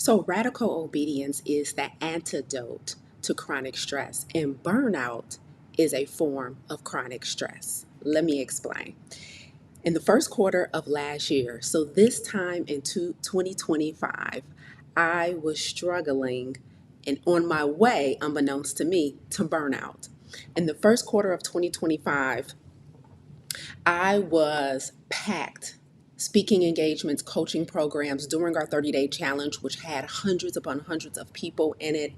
So, radical obedience is the antidote to chronic stress, and burnout is a form of chronic stress. Let me explain. In the first quarter of last year, so this time in 2025, I was struggling and on my way, unbeknownst to me, to burnout. In the first quarter of 2025, I was packed. Speaking engagements, coaching programs during our 30-day challenge, which had hundreds upon hundreds of people in it.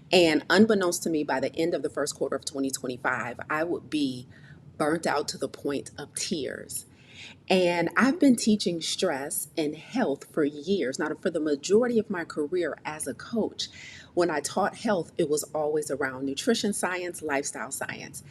And unbeknownst to me, by the end of the first quarter of 2025, I would be burnt out to the point of tears. And I've been teaching stress and health for years, not for the majority of my career as a coach. When I taught health, it was always around nutrition science, lifestyle science.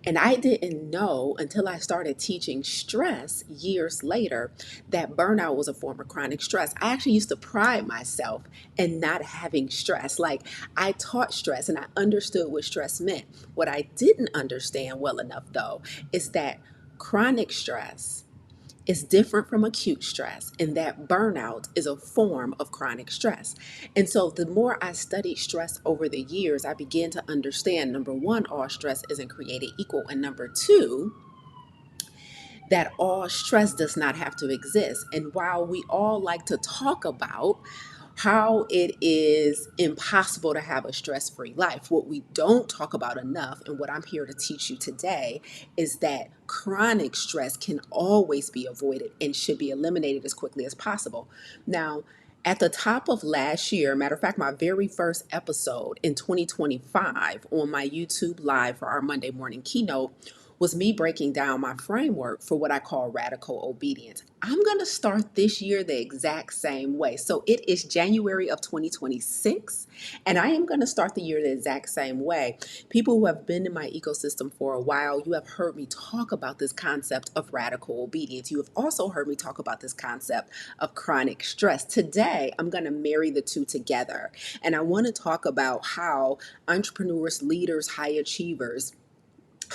And I didn't know until I started teaching stress years later that burnout was a form of chronic stress. I actually used to pride myself in not having stress. Like, I taught stress and I understood what stress meant. What I didn't understand well enough, though, is that chronic stress is different from acute stress, and that burnout is a form of chronic stress. And so, the more I studied stress over the years, I began to understand, number one, all stress isn't created equal, and number two, that all stress does not have to exist. And while we all like to talk about how it is impossible to have a stress-free life, what we don't talk about enough, and what I'm here to teach you today, is that chronic stress can always be avoided and should be eliminated as quickly as possible. Now, at the top of last year, matter of fact, my very first episode in 2025 on my YouTube Live for our Monday morning keynote was me breaking down my framework for what I call radical obedience. I'm going to start this year the exact same way. So it is January of 2026, and I am going to start the year the exact same way. People who have been in my ecosystem for a while, you have heard me talk about this concept of radical obedience. You have also heard me talk about this concept of chronic stress. Today, I'm going to marry the two together, and I want to talk about how entrepreneurs, leaders, high achievers,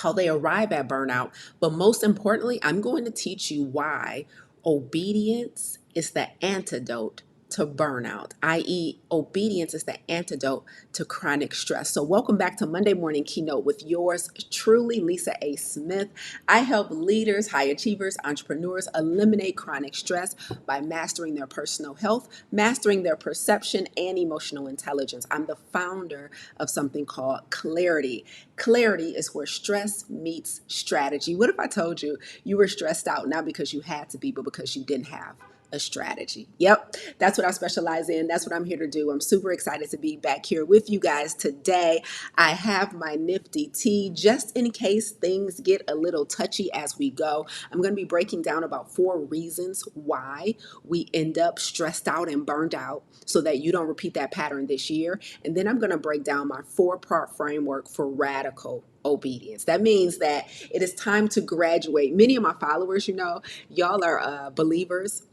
how they arrive at burnout. But most importantly, I'm going to teach you why obedience is the antidote to burnout, i.e., obedience is the antidote to chronic stress. So, welcome back to Monday Morning Keynote with yours truly, Lisa A. Smith. I help leaders, high achievers, entrepreneurs eliminate chronic stress by mastering their personal health, mastering their perception, and emotional intelligence. I'm the founder of something called Clarity. Clarity is where stress meets strategy. What if I told you you were stressed out, not because you had to be, but because you didn't have a strategy? Yep, that's what I specialize in. That's what I'm here to do. I'm super excited to be back here with you guys today. I have my nifty tea just in case things get a little touchy as we go. I'm going to be breaking down about 4 reasons why we end up stressed out and burned out so that you don't repeat that pattern this year. And then I'm going to break down my 4-part framework for radical obedience. That means that it is time to graduate. Many of my followers, y'all are believers.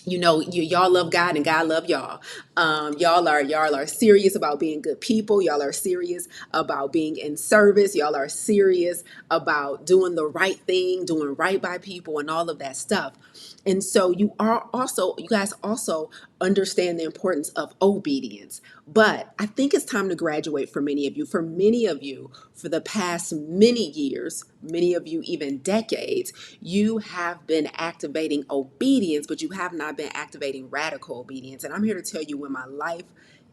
Y'all love God and God love y'all. Y'all are serious about being good people. Y'all are serious about being in service. Y'all are serious about doing the right thing, doing right by people, and all of that stuff. And so you guys also understand the importance of obedience. But I think it's time to graduate for many of you. For many of you, for the past many years, many of you even decades, you have been activating obedience, but you have not been activating radical obedience. And I'm here to tell you, when my life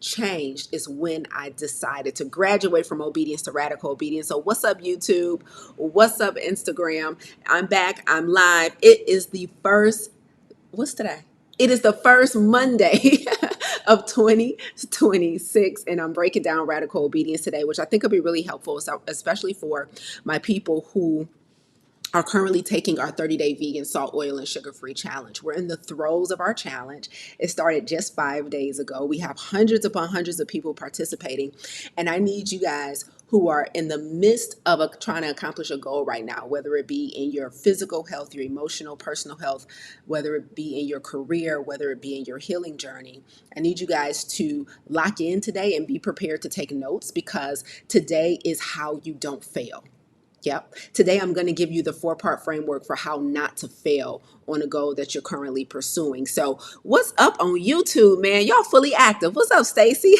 changed is when I decided to graduate from obedience to radical obedience. So what's up, YouTube? What's up, Instagram? I'm back. I'm live. It is the first, what's today? It is the first Monday of 2026, and I'm breaking down radical obedience today, which I think will be really helpful, especially for my people who are currently taking our 30-day vegan, salt, oil, and sugar-free challenge. We're in the throes of our challenge. It started just 5 days ago. We have hundreds upon hundreds of people participating, and I need you guys who are in the midst of trying to accomplish a goal right now, whether it be in your physical health, your emotional, personal health, whether it be in your career, whether it be in your healing journey. I need you guys to lock in today and be prepared to take notes, because today is how you don't fail. Yep. Today, I'm going to give you the four-part framework for how not to fail on a goal that you're currently pursuing. So, what's up on YouTube, man? Y'all fully active. What's up, Stacy?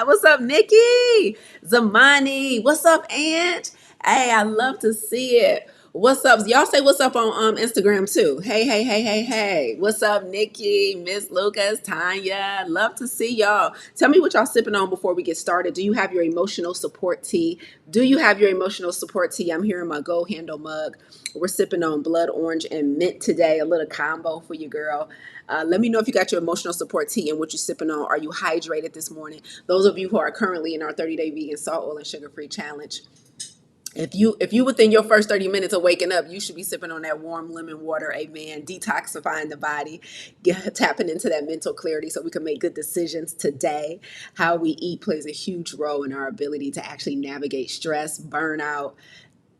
What's up, Nikki? Zamani. What's up, Aunt? Hey, I love to see it. What's up? Y'all say what's up on Instagram too. Hey, hey, hey, hey, hey. What's up, Nikki, Miss Lucas, Tanya? Love to see y'all. Tell me what y'all sipping on before we get started. Do you have your emotional support tea? Do you have your emotional support tea? I'm here in my Go Handle mug. We're sipping on blood orange and mint today. A little combo for you, girl. Let me know if you got your emotional support tea and what you're sipping on. Are you hydrated this morning? Those of you who are currently in our 30-day vegan salt, oil, and sugar-free challenge, if you within your first 30 minutes of waking up, you should be sipping on that warm lemon water, amen, detoxifying the body, tapping into that mental clarity so we can make good decisions today. How we eat plays a huge role in our ability to actually navigate stress, burnout,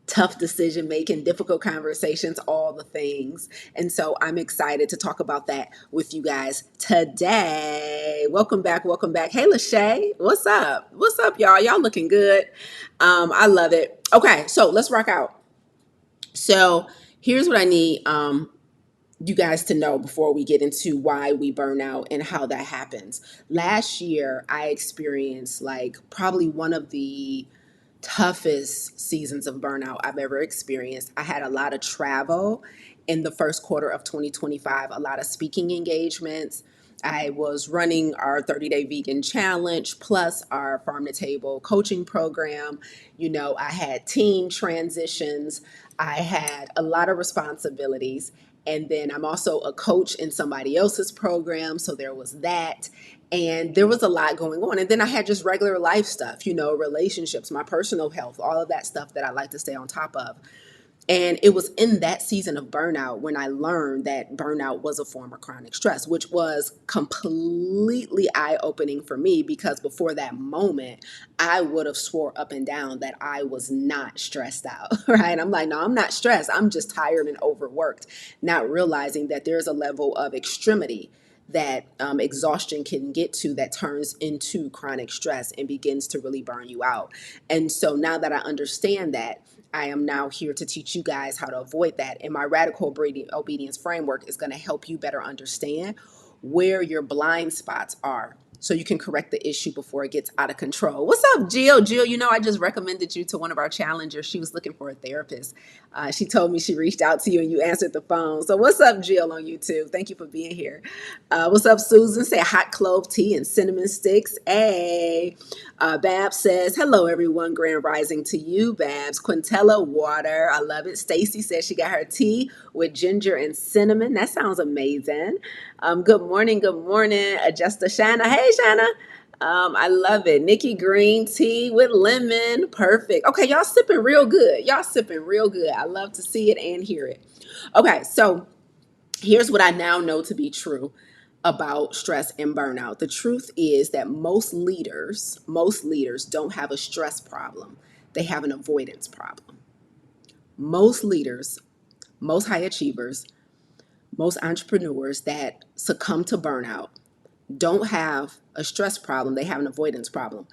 tough decision making, difficult conversations, all the things. And so I'm excited to talk about that with you guys today. Welcome back. Welcome back. Hey, Lachey, what's up? What's up, y'all? Y'all looking good. I love it. Okay, so let's rock out. So here's what I need you guys to know before we get into why we burn out and how that happens. Last year, I experienced like probably one of the toughest seasons of burnout I've ever experienced. I had a lot of travel in the first quarter of 2025, a lot of speaking engagements. I was running our 30-day vegan challenge plus our farm to table coaching program. You know, I had team transitions. I had a lot of responsibilities. And then I'm also a coach in somebody else's program. So there was that. And there was a lot going on. And then I had just regular life stuff, you know, relationships, my personal health, all of that stuff that I like to stay on top of. And it was in that season of burnout when I learned that burnout was a form of chronic stress, which was completely eye-opening for me because before that moment, I would have swore up and down that I was not stressed out, right? I'm like, no, I'm not stressed. I'm just tired and overworked, not realizing that there's a level of extremity that exhaustion can get to that turns into chronic stress and begins to really burn you out. And so now that I understand that, I am now here to teach you guys how to avoid that. And my radical obedience framework is going to help you better understand where your blind spots are so you can correct the issue before it gets out of control. What's up, Jill? Jill, you know, I just recommended you to one of our challengers. She was looking for a therapist. She told me she reached out to you and you answered the phone. So what's up, Jill, on YouTube? Thank you for being here. What's up, Susan? Say hot clove tea and cinnamon sticks. Hey. Babs says, hello, everyone. Grand rising to you, Babs. Quintella water. I love it. Stacy says she got her tea with ginger and cinnamon. That sounds amazing. Good morning. Good morning. Adjuster Shanna. Hey, Shanna. I love it. Nikki green tea with lemon. Perfect. Okay, y'all sipping real good. Y'all sipping real good. I love to see it and hear it. Okay, so here's what I now know to be true about stress and burnout. The truth is that most leaders don't have a stress problem. They have an avoidance problem. Most leaders, most high achievers, most entrepreneurs that succumb to burnout don't have a stress problem. They have an avoidance problem.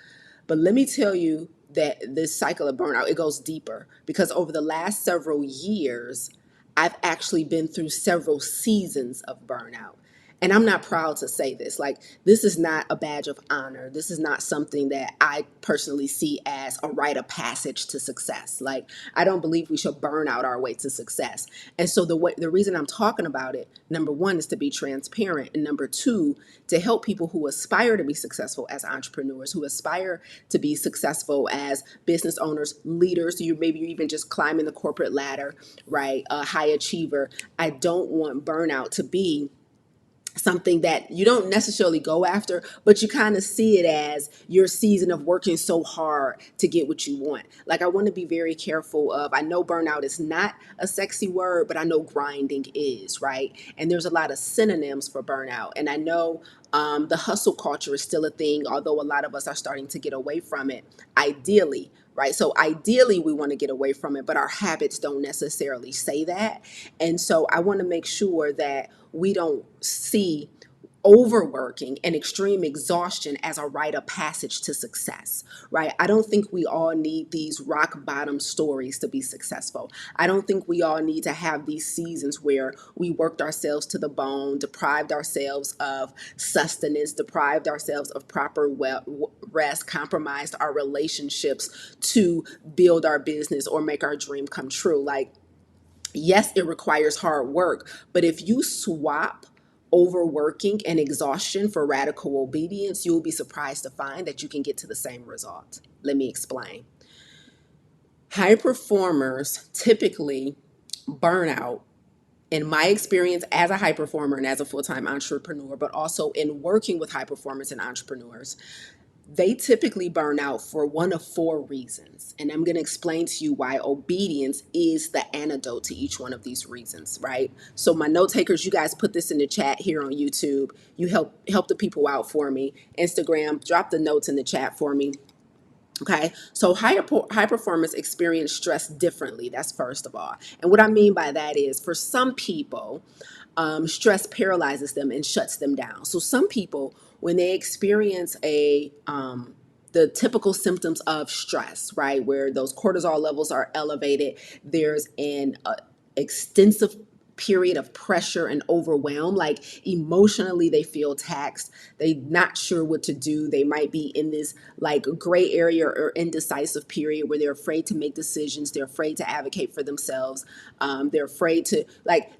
But let me tell you that this cycle of burnout, it goes deeper because over the last several years, I've actually been through several seasons of burnout. And I'm not proud to say this. Like, this is not a badge of honor. This is not something that I personally see as a rite of passage to success. Like, I don't believe we should burn out our way to success. And so the reason I'm talking about it, number one, is to be transparent. And number two, to help people who aspire to be successful as entrepreneurs, who aspire to be successful as business owners, leaders. Maybe you're even just climbing the corporate ladder, right? A high achiever. I don't want burnout to be something that you don't necessarily go after, but you kind of see it as your season of working so hard to get what you want. Like, I want to be very careful of, I know burnout is not a sexy word, but I know grinding is, right? And there's a lot of synonyms for burnout. And I know the hustle culture is still a thing, although a lot of us are starting to get away from it, ideally. Right. So ideally, we want to get away from it, but our habits don't necessarily say that. And so I want to make sure that we don't see overworking and extreme exhaustion as a rite of passage to success, right? I don't think we all need these rock bottom stories to be successful. I don't think we all need to have these seasons where we worked ourselves to the bone, deprived ourselves of sustenance, deprived ourselves of proper rest, compromised our relationships to build our business or make our dream come true. Like, yes, it requires hard work, but if you swap overworking and exhaustion for radical obedience, you'll be surprised to find that you can get to the same result. Let me explain. High performers typically burn out. In my experience as a high performer and as a full-time entrepreneur, but also in working with high performers and entrepreneurs, they typically burn out for one of four reasons. And I'm going to explain to you why obedience is the antidote to each one of these reasons, right? So my note takers, you guys put this in the chat here on YouTube. You help the people out for me. Instagram, drop the notes in the chat for me. Okay, so high performers experience stress differently. That's first of all. And what I mean by that is for some people, stress paralyzes them and shuts them down. So some people, when they experience the typical symptoms of stress, right, where those cortisol levels are elevated, there's an extensive period of pressure and overwhelm, like emotionally they feel taxed, they not sure what to do, they might be in this like gray area or indecisive period where they're afraid to make decisions, they're afraid to advocate for themselves, they're afraid to like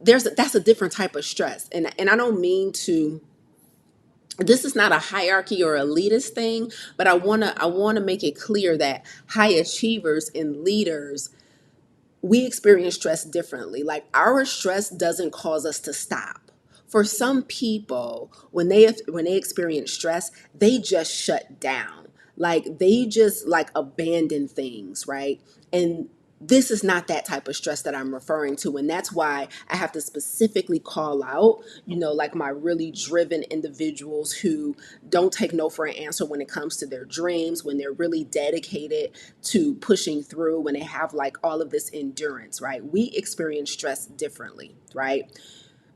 that's a different type of stress. And I don't mean to, this is not a hierarchy or elitist thing, but I want to make it clear that high achievers and leaders, we experience stress differently. Like our stress doesn't cause us to stop. For some people, when they experience stress, they just shut down. Like they just like abandon things, right? And this is not that type of stress that I'm referring to. And that's why I have to specifically call out, like my really driven individuals who don't take no for an answer when it comes to their dreams, when they're really dedicated to pushing through, when they have like all of this endurance, right? We experience stress differently, right?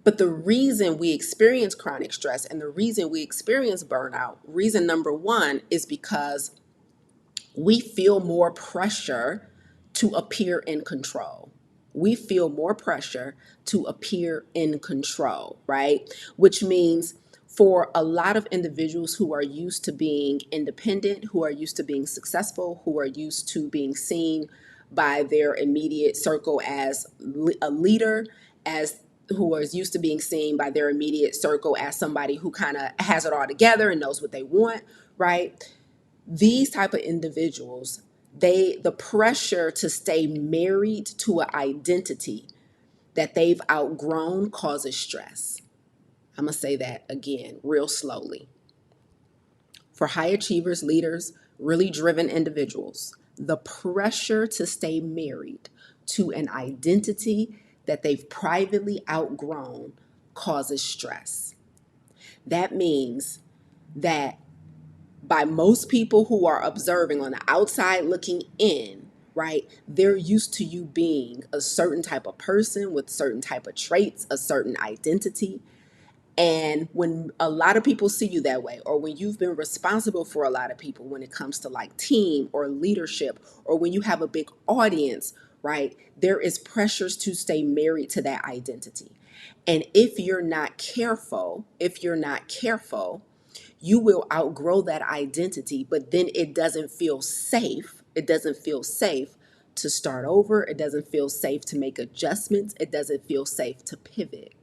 But the reason we experience chronic stress and the reason we experience burnout, reason number one is because we feel more pressure to appear in control. We feel more pressure to appear in control, right? Which means for a lot of individuals who are used to being independent, who are used to being successful, who are used to being seen by their immediate circle as a leader, as who is used to being seen by their immediate circle as somebody who kind of has it all together and knows what they want, right? These type of individuals, the pressure to stay married to an identity that they've outgrown causes stress. I'm going to say that again real slowly. For high achievers, leaders, really driven individuals, the pressure to stay married to an identity that they've privately outgrown causes stress. That means that by most people who are observing on the outside looking in, right, they're used to you being a certain type of person with certain type of traits, a certain identity. And when a lot of people see you that way, or when you've been responsible for a lot of people when it comes to like team or leadership, or when you have a big audience, right, there is pressures to stay married to that identity. And if you're not careful, you will outgrow that identity, but then it doesn't feel safe. It doesn't feel safe to start over. It doesn't feel safe to make adjustments. It doesn't feel safe to pivot.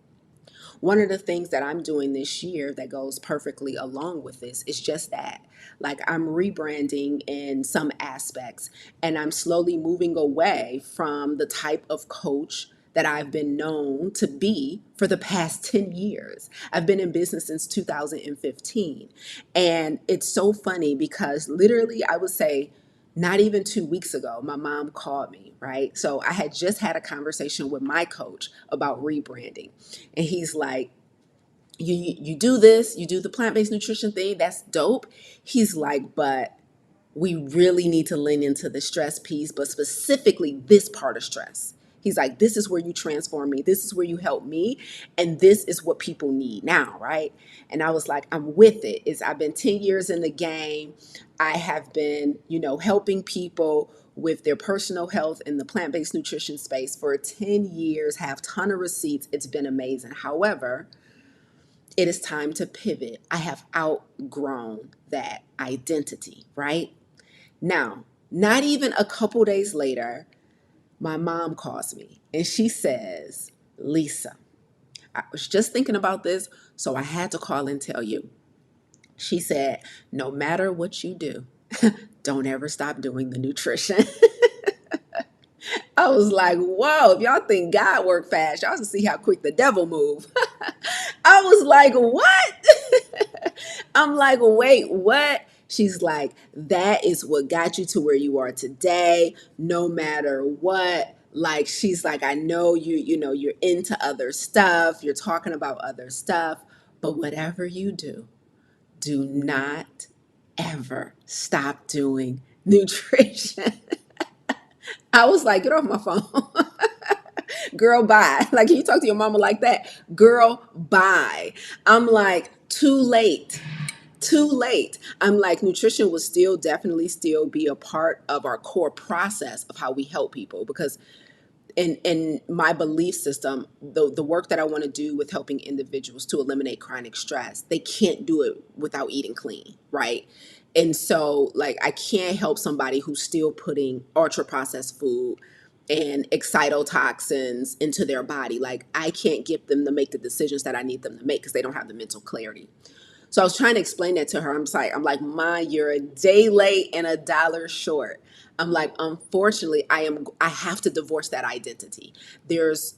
One of the things that I'm doing this year that goes perfectly along with this is just that. Like I'm rebranding in some aspects and I'm slowly moving away from the type of coach that I've been known to be for the past 10 years. I've been in business since 2015. And it's so funny because literally I would say not even 2 weeks ago, my mom called me, right? So I had just had a conversation with my coach about rebranding. And he's like, you do this, you do the plant-based nutrition thing, that's dope. He's like, but we really need to lean into the stress piece, but specifically this part of stress. He's like, this is where you transform me. This is where you help me. And this is what people need now, right? And I was like, I'm with it. I've been 10 years in the game. I have been, helping people with their personal health in the plant-based nutrition space for 10 years, have a ton of receipts. It's been amazing. However, it is time to pivot. I have outgrown that identity, right? Now, not even a couple days later, my mom calls me and she says, Lisa, I was just thinking about this, so I had to call and tell you. She said, no matter what you do, don't ever stop doing the nutrition. I was like, whoa, if y'all think God worked fast, y'all should see how quick the devil move. I was like, what? I'm like, wait, what? She's like, that is what got you to where you are today, no matter what. Like, she's like, I know you're into other stuff, you're talking about other stuff, but whatever you do not ever stop doing nutrition. I was like, get off my phone. Girl, bye. Like, can you talk to your mama like that? Girl, bye. I'm like, too late. Too late. I'm like, nutrition will still definitely still be a part of our core process of how we help people, because in my belief system, the work that I want to do with helping individuals to eliminate chronic stress, they can't do it without eating clean, right? And so, like, I can't help somebody who's still putting ultra processed food and excitotoxins into their body. Like, I can't get them to make the decisions that I need them to make because they don't have the mental clarity. So I was trying to explain that to her. I'm like, Ma, you're a day late and a dollar short. I'm like, unfortunately, I have to divorce that identity. There's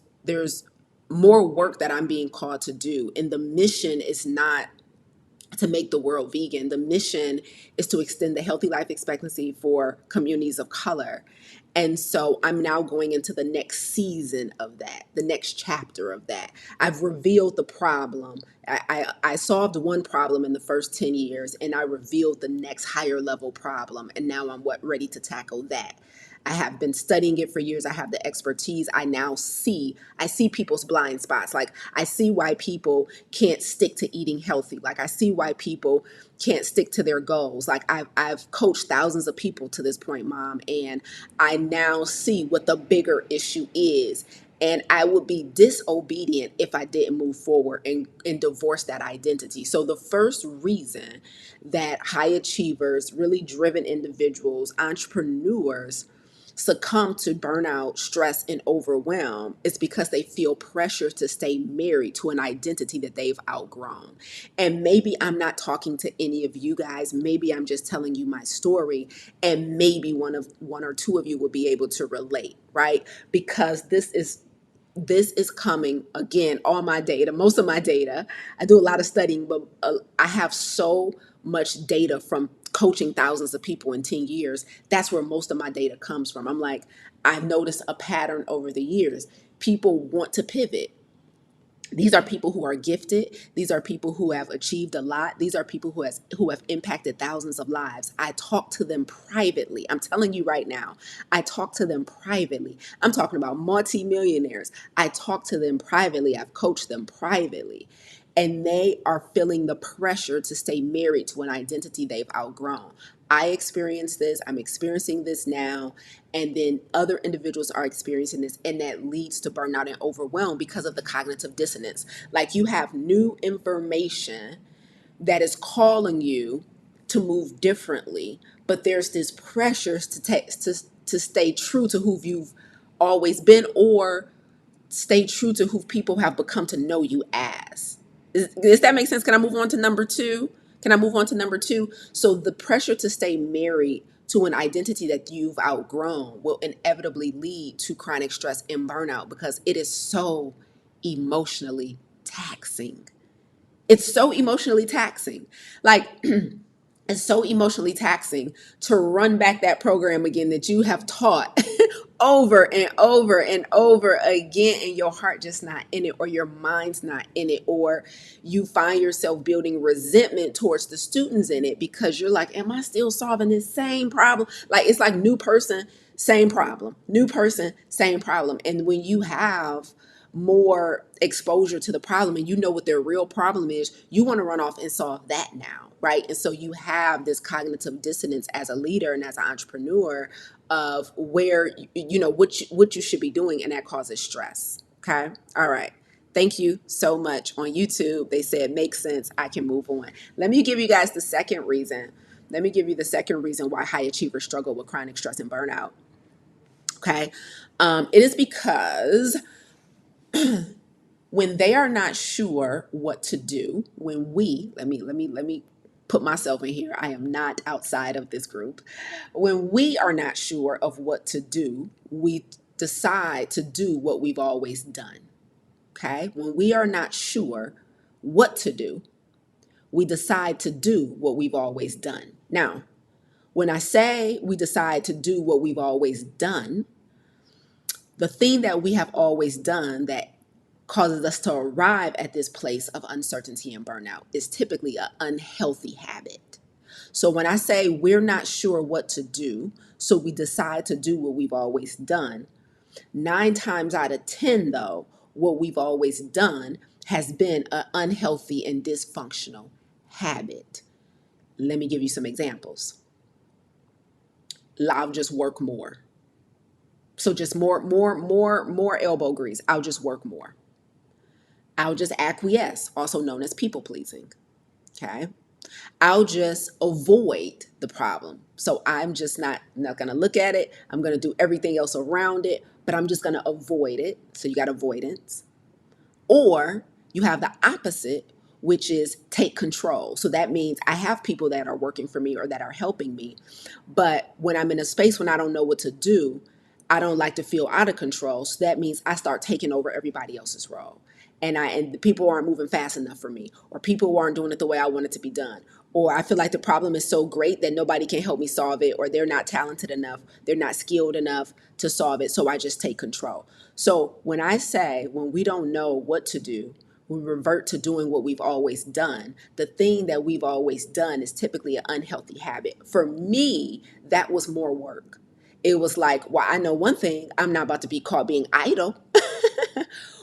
more work that I'm being called to do. And the mission is not to make the world vegan. The mission is to extend the healthy life expectancy for communities of color. And so I'm now going into the next season of that, the next chapter of that. I've revealed the problem. I solved one problem in the first 10 years, and I revealed the next higher level problem. And now I'm ready to tackle that. I have been studying it for years. I have the expertise. I see people's blind spots. Like, I see why people can't stick to eating healthy. Like, I see why people can't stick to their goals. Like, I've coached thousands of people to this point, Mom, and I now see what the bigger issue is. And I would be disobedient if I didn't move forward and divorce that identity. So the first reason that high achievers, really driven individuals, entrepreneurs succumb to burnout, stress, and overwhelm is because they feel pressure to stay married to an identity that they've outgrown. And maybe I'm not talking to any of you guys. Maybe I'm just telling you my story, and maybe one or two of you will be able to relate, right? Because this is coming again, all my data, most of my data. I do a lot of studying, but I have so much data from coaching thousands of people in 10 years. That's where most of my data comes from. I'm like, I've noticed a pattern over the years. People want to pivot. These are people who are gifted. These are people who have achieved a lot. These are people who have impacted thousands of lives. I talk to them privately. I'm telling you right now, I talk to them privately. I'm talking about multimillionaires. I talk to them privately. I've coached them privately. And they are feeling the pressure to stay married to an identity they've outgrown. I experienced this. I'm experiencing this now. And then other individuals are experiencing this. And that leads to burnout and overwhelm because of the cognitive dissonance. Like, you have new information that is calling you to move differently, but there's this pressure to stay true to who you've always been, or stay true to who people have become to know you as. Does that make sense? Can I move on to number two? So the pressure to stay married to an identity that you've outgrown will inevitably lead to chronic stress and burnout because it is so emotionally taxing. It's so emotionally taxing. Like, it's so emotionally taxing to run back that program again that you have taught over and over and over again, and your heart just not in it, or your mind's not in it, or you find yourself building resentment towards the students in it because you're like, am I still solving this same problem? Like, it's like new person, Same problem. New person, same problem. And when you have more exposure to the problem and you know what their real problem is, you want to run off and solve that now, right? And so you have this cognitive dissonance as a leader and as an entrepreneur of where you know what you should be doing, and that causes stress. Okay. All right. Thank you so much. On YouTube, they said makes sense. I can move on. Let me give you guys the second reason. Let me give you the second reason why high achievers struggle with chronic stress and burnout. Okay. It is because when they are not sure what to do, when we, let me put myself in here. I am not outside of this group. When we are not sure of what to do, we decide to do what we've always done. Okay? When we are not sure what to do, we decide to do what we've always done. Now, when I say we decide to do what we've always done, the thing that we have always done that causes us to arrive at this place of uncertainty and burnout is typically an unhealthy habit. So when I say we're not sure what to do, so we decide to do what we've always done, 9 times out of 10, though, what we've always done has been an unhealthy and dysfunctional habit. Let me give you some examples. I'll just work more. So just more elbow grease. I'll just work more. I'll just acquiesce, also known as people pleasing. Okay. I'll just avoid the problem. So I'm just not going to look at it. I'm going to do everything else around it, but I'm just going to avoid it. So you got avoidance. Or you have the opposite, which is take control. So that means I have people that are working for me or that are helping me. But when I'm in a space when I don't know what to do, I don't like to feel out of control. So that means I start taking over everybody else's role. And people aren't moving fast enough for me, or people aren't doing it the way I want it to be done. Or I feel like the problem is so great that nobody can help me solve it, or they're not talented enough, they're not skilled enough to solve it. So I just take control. So when I say when we don't know what to do, we revert to doing what we've always done. The thing that we've always done is typically an unhealthy habit. For me, that was more work. It was like, well, I know one thing, I'm not about to be caught being idle.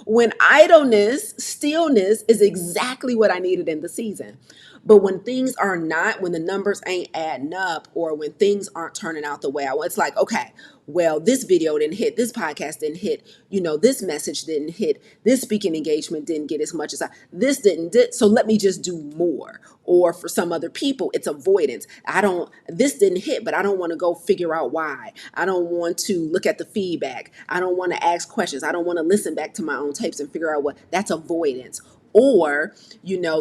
When idleness, stillness is exactly what I needed in the season. But when things are not, when the numbers ain't adding up, or when things aren't turning out the way I want, it's like, okay, well, this video didn't hit, this podcast didn't hit, this message didn't hit, this speaking engagement didn't get as much as this didn't, so let me just do more. Or for some other people, it's avoidance. This didn't hit, but I don't want to go figure out why. I don't want to look at the feedback. I don't want to ask questions. I don't want to listen back to my own tapes and figure out that's avoidance. Or,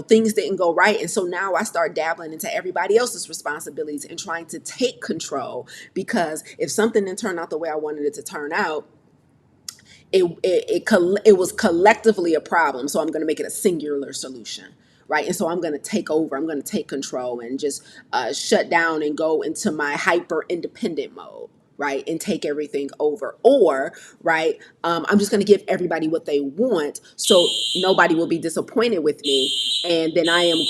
things didn't go right. And so now I start dabbling into everybody else's responsibilities and trying to take control, because if something didn't turn out the way I wanted it to turn out, it was collectively a problem. So I'm going to make it a singular solution. Right. And so I'm going to take over. I'm going to take control and just shut down and go into my hyper independent mode. Right. And take everything over. Or, right, I'm just going to give everybody what they want, so nobody will be disappointed with me. And then I am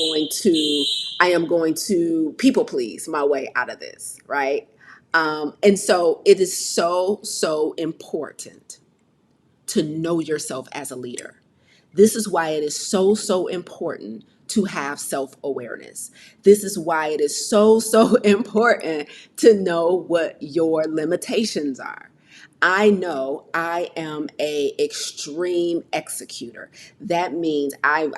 going to people please my way out of this. Right. And so it is so important to know yourself as a leader. This is why it is so important to have self-awareness. This is why it is so important to know what your limitations are. I know I am a extreme executor. That means I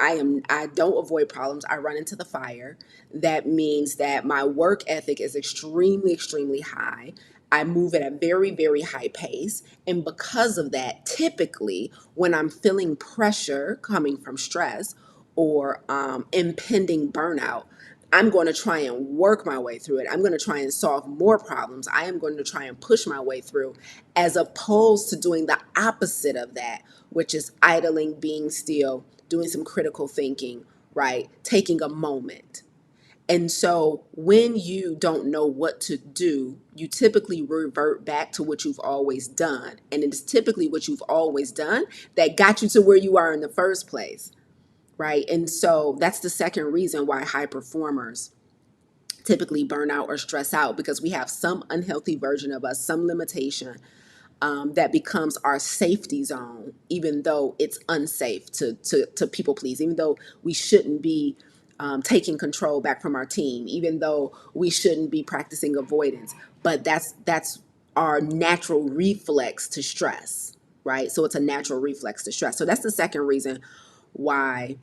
don't avoid problems. I run into the fire. That means that my work ethic is extremely high. I move at a very high pace. And because of that, typically when I'm feeling pressure coming from stress or impending burnout, I'm going to try and work my way through it. I'm going to try and solve more problems. I am going to try and push my way through, as opposed to doing the opposite of that, which is idling, being still, doing some critical thinking, right? Taking a moment. And so when you don't know what to do, you typically revert back to what you've always done. And it's typically what you've always done that got you to where you are in the first place, right? And so that's the second reason why high performers typically burn out or stress out because we have some unhealthy version of us, some limitation that becomes our safety zone, even though it's unsafe to people please, even though we shouldn't be taking control back from our team, even though we shouldn't be practicing avoidance. But that's our natural reflex to stress, right? So it's a natural reflex to stress. So that's the second reason why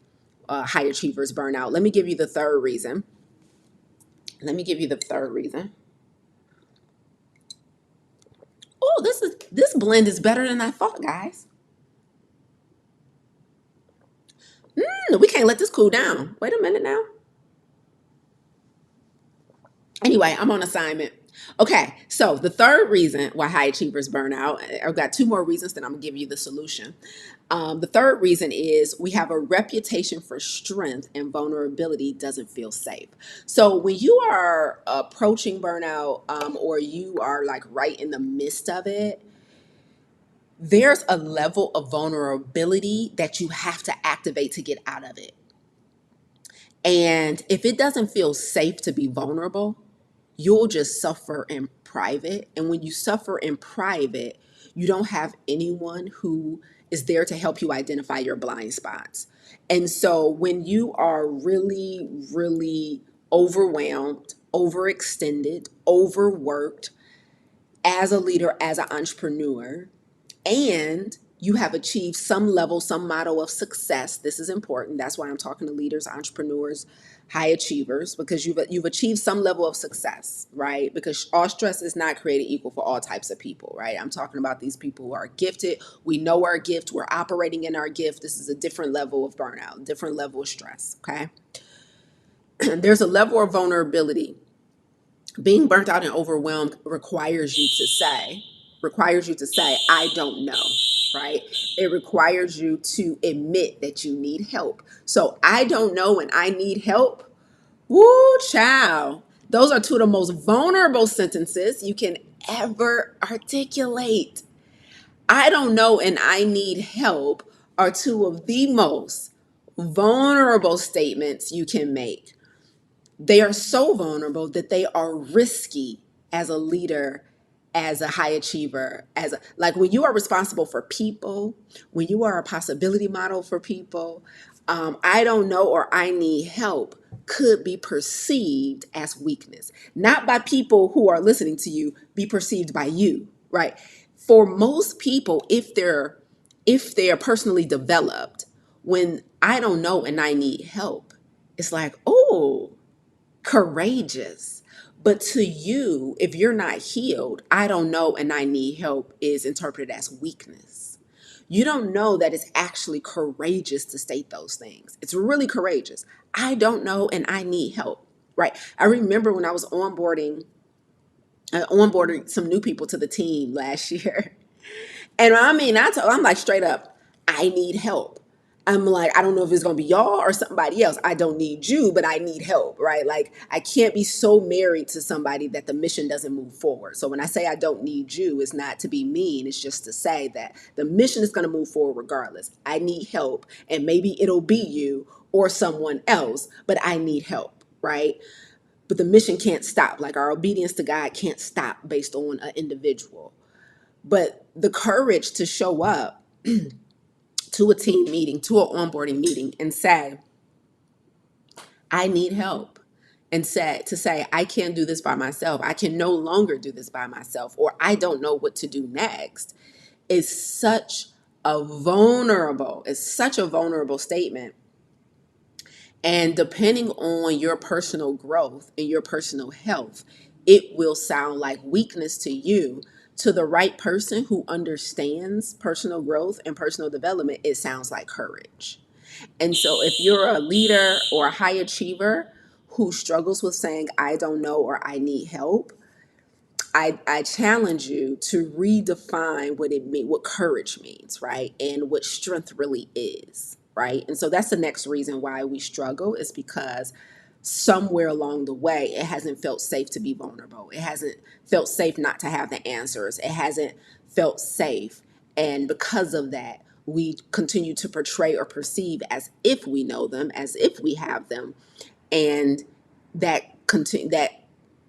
high achievers burn out. Let me give you the third reason. Oh, this blend is better than I thought, guys. We can't let this cool down. Wait a minute now. Anyway, I'm on assignment. Okay, so the third reason why high achievers burn out, I've got two more reasons, then I'm gonna give you the solution. The third reason is we have a reputation for strength and vulnerability doesn't feel safe. So when you are approaching burnout or you are like right in the midst of it, there's a level of vulnerability that you have to activate to get out of it. And if it doesn't feel safe to be vulnerable, you'll just suffer in private. And when you suffer in private, you don't have anyone who is there to help you identify your blind spots. And so when you are really, really overwhelmed, overextended, overworked as a leader, as an entrepreneur, and you have achieved some level, some model of success. This is important. That's why I'm talking to leaders, entrepreneurs, high achievers, because you've achieved some level of success, right? Because all stress is not created equal for all types of people, right? I'm talking about these people who are gifted. We know our gift. We're operating in our gift. This is a different level of burnout, different level of stress, okay? There's a level of vulnerability. Being burnt out and overwhelmed requires you to say, I don't know, right? It requires you to admit that you need help. So I don't know and I need help. Woo, child. Those are two of the most vulnerable sentences you can ever articulate. I don't know and I need help are two of the most vulnerable statements you can make. They are so vulnerable that they are risky as a leader, as a high achiever, like when you are responsible for people, when you are a possibility model for people, I don't know or I need help could be perceived as weakness, not by people who are listening to you, be perceived by you, right? For most people, if they're personally developed, when I don't know and I need help, it's like, oh, courageous. But to you, if you're not healed, I don't know and I need help is interpreted as weakness. You don't know that it's actually courageous to state those things. It's really courageous. I don't know and I need help, right? I remember when I was onboarding some new people to the team last year. And I mean, I'm like straight up, I need help. I'm like, I don't know if it's gonna be y'all or somebody else. I don't need you, but I need help, right? Like, I can't be so married to somebody that the mission doesn't move forward. So when I say I don't need you, it's not to be mean. It's just to say that the mission is gonna move forward regardless. I need help, and maybe it'll be you or someone else, but I need help, right? But the mission can't stop. Like, our obedience to God can't stop based on an individual. But the courage to show up to a team meeting, to an onboarding meeting, and say, I need help. And to say, I can't do this by myself. I can no longer do this by myself, or I don't know what to do next, is such a vulnerable statement. And depending on your personal growth and your personal health, it will sound like weakness to you. To the right person who understands personal growth and personal development, it sounds like courage. And so if you're a leader or a high achiever who struggles with saying, I don't know or I need help, I challenge you to redefine what courage means, right? And what strength really is, right? And so that's the next reason why we struggle, is because somewhere along the way, it hasn't felt safe to be vulnerable. It hasn't felt safe not to have the answers. It hasn't felt safe. And because of that, we continue to portray or perceive as if we know them, as if we have them. And that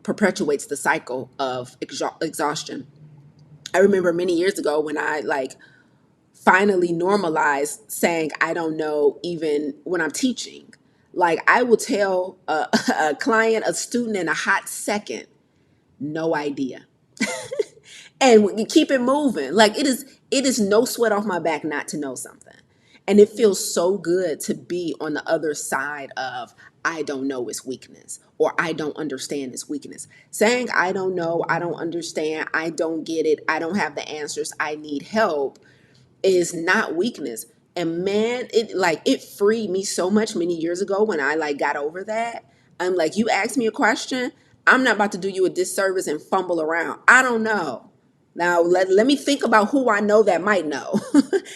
perpetuates the cycle of exhaustion. I remember many years ago when I finally normalized saying I don't know even when I'm teaching. Like I will tell a client, a student in a hot second, no idea. And we keep it moving. Like it is no sweat off my back not to know something. And it feels so good to be on the other side of I don't know is weakness or I don't understand is weakness. Saying I don't know, I don't understand, I don't get it, I don't have the answers, I need help is not weakness. And man, it freed me so much many years ago when I got over that. I'm like, you ask me a question, I'm not about to do you a disservice and fumble around. I don't know. Now let me think about who I know that might know.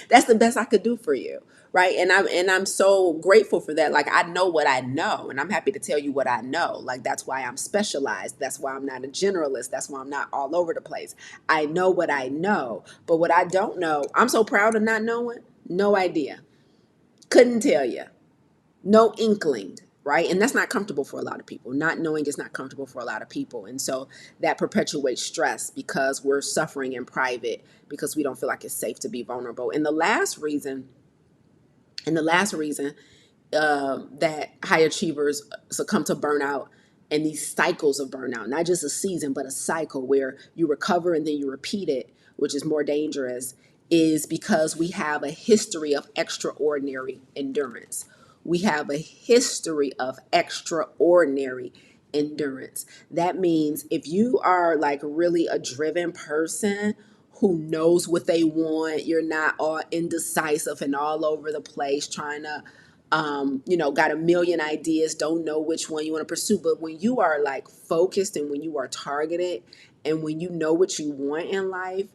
That's the best I could do for you. Right. And I'm so grateful for that. Like I know what I know and I'm happy to tell you what I know. Like that's why I'm specialized. That's why I'm not a generalist. That's why I'm not all over the place. I know what I know. But what I don't know, I'm so proud of not knowing. No idea. Couldn't tell you. No inkling, right? And that's not comfortable for a lot of people. Not knowing is not comfortable for a lot of people. And so that perpetuates stress because we're suffering in private because we don't feel like it's safe to be vulnerable. And the last reason that high achievers succumb to burnout and these cycles of burnout, not just a season, but a cycle where you recover and then you repeat it, which is more dangerous, is because we have a history of extraordinary endurance. We have a history of extraordinary endurance. That means if you are really a driven person who knows what they want, you're not all indecisive and all over the place trying to got a million ideas, don't know which one you want to pursue. But when you are focused and when you are targeted and when you know what you want in life,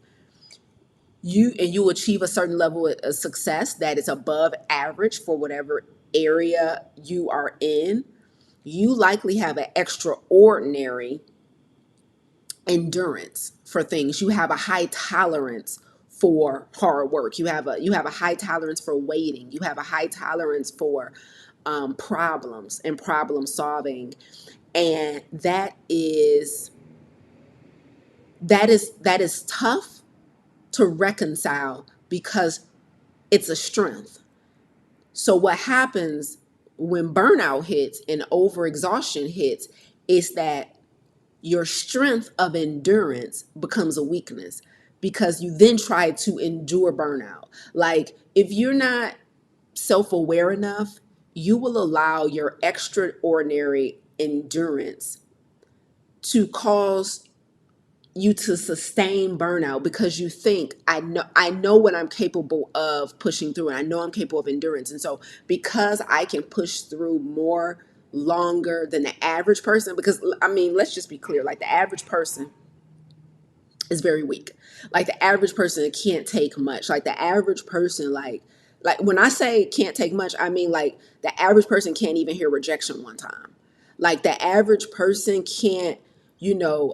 you achieve a certain level of success that is above average for whatever area you are in, you likely have an extraordinary endurance for things. You have a high tolerance for hard work. You have a high tolerance for waiting. You have a high tolerance for problems and problem solving, and that is tough to reconcile because it's a strength. So what happens when burnout hits and overexhaustion hits is that your strength of endurance becomes a weakness because you then try to endure burnout. Like if you're not self-aware enough, you will allow your extraordinary endurance to cause you to sustain burnout because you think I know what I'm capable of pushing through and I know I'm capable of endurance. And so because I can push through more longer than the average person, because I mean, let's just be clear, like the average person is very weak. Like the average person can't take much. Like the average person, like when I say can't take much, I mean like the average person can't even hear rejection one time. Like the average person can't, you know,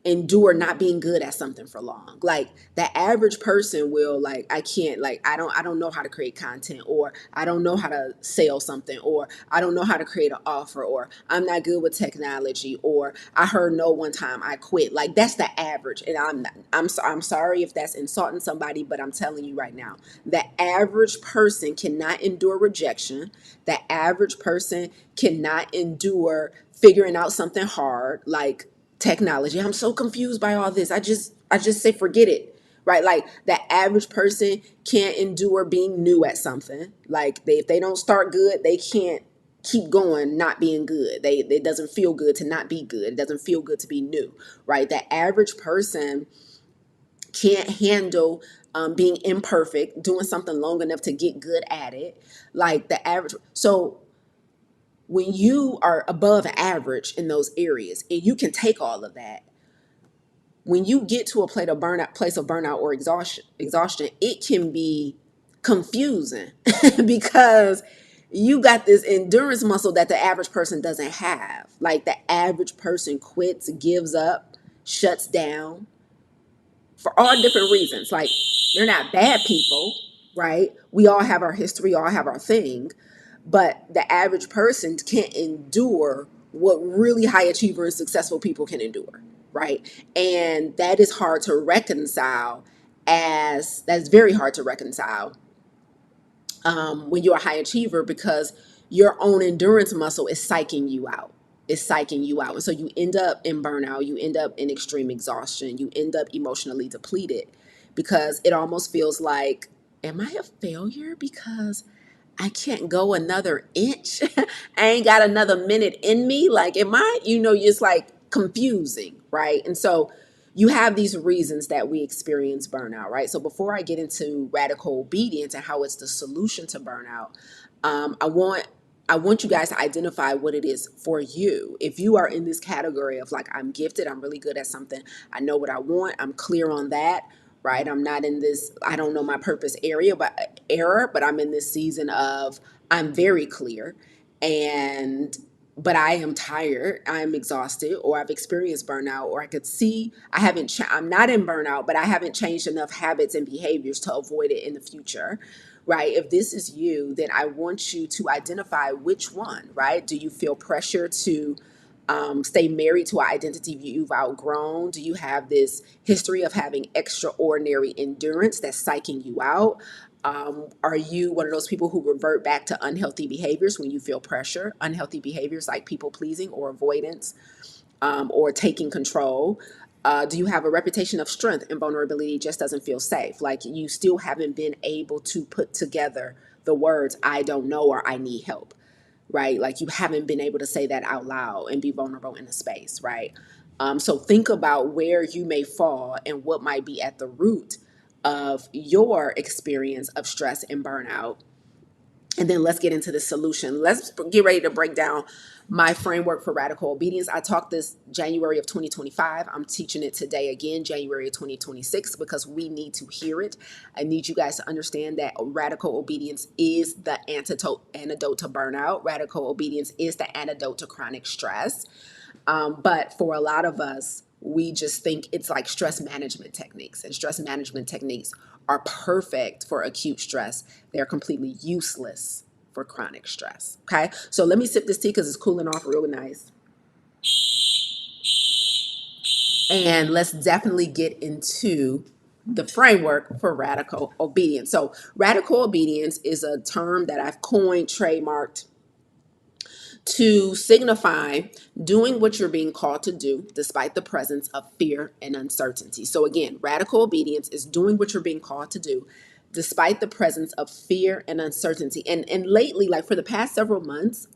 endure not being good at something for long. Like the average person will I can't, I don't know how to create content, or I don't know how to sell something, or I don't know how to create an offer, or I'm not good with technology, or I heard no one time I quit. Like that's the average. And I'm sorry if that's insulting somebody, but I'm telling you right now, the average person cannot endure rejection. The average person cannot endure figuring out something hard like technology. I'm so confused by all this. I just say forget it. Right? Like the average person can't endure being new at something. Like if they don't start good, they can't keep going not being good. It doesn't feel good to not be good. It doesn't feel good to be new. Right? The average person can't handle being imperfect, doing something long enough to get good at it. Like the average. So when you are above average in those areas and you can take all of that, when you get to a place of burnout or exhaustion, it can be confusing because you got this endurance muscle that the average person doesn't have. Like the average person quits, gives up, shuts down for all different reasons. Like they're not bad people, right? We all have our history, all have our thing, but the average person can't endure what really high achiever and successful people can endure, right? And that is hard to reconcile, as that's very hard to reconcile when you're a high achiever, because your own endurance muscle is psyching you out. It's psyching you out. And so you end up in burnout, you end up in extreme exhaustion, you end up emotionally depleted, because it almost feels like, am I a failure because I can't go another inch? I ain't got another minute in me. Like, am I, it's like confusing, right? And so you have these reasons that we experience burnout, right? So before I get into radical obedience and how it's the solution to burnout, I want you guys to identify what it is for you. If you are in this category of like, I'm gifted, I'm really good at something, I know what I want, I'm clear on that, right? I'm not in this, I don't know my purpose but I'm in this season of, I'm very clear, and but I am tired, I'm exhausted, or I've experienced burnout, or I could see I'm not in burnout, but I haven't changed enough habits and behaviors to avoid it in the future, right? If this is you, then I want you to identify which one, right? Do you feel pressure to stay married to an identity you've outgrown? Do you have this history of having extraordinary endurance that's psyching you out? Are you one of those people who revert back to unhealthy behaviors when you feel pressure? Unhealthy behaviors like people pleasing or avoidance, or taking control. Do you have a reputation of strength and vulnerability just doesn't feel safe? Like you still haven't been able to put together the words, I don't know, or I need help, right? Like you haven't been able to say that out loud and be vulnerable in a space, right? So think about where you may fall and what might be at the root of your experience of stress and burnout. And then let's get into the solution. Let's get ready to break down my framework for radical obedience. I taught this January of 2025. I'm teaching it today again, January of 2026, because we need to hear it. I need you guys to understand that radical obedience is the antidote to burnout. Radical obedience is the antidote to chronic stress. But for a lot of us, we just think it's like stress management techniques, and stress management techniques are perfect for acute stress. They're completely useless for chronic stress. Okay, so let me sip this tea because it's cooling off real nice. And let's definitely get into the framework for radical obedience. So, radical obedience is a term that I've coined, trademarked, to signify doing what you're being called to do despite the presence of fear and uncertainty. So, again, radical obedience is doing what you're being called to do despite the presence of fear and uncertainty. And lately, like for the past several months,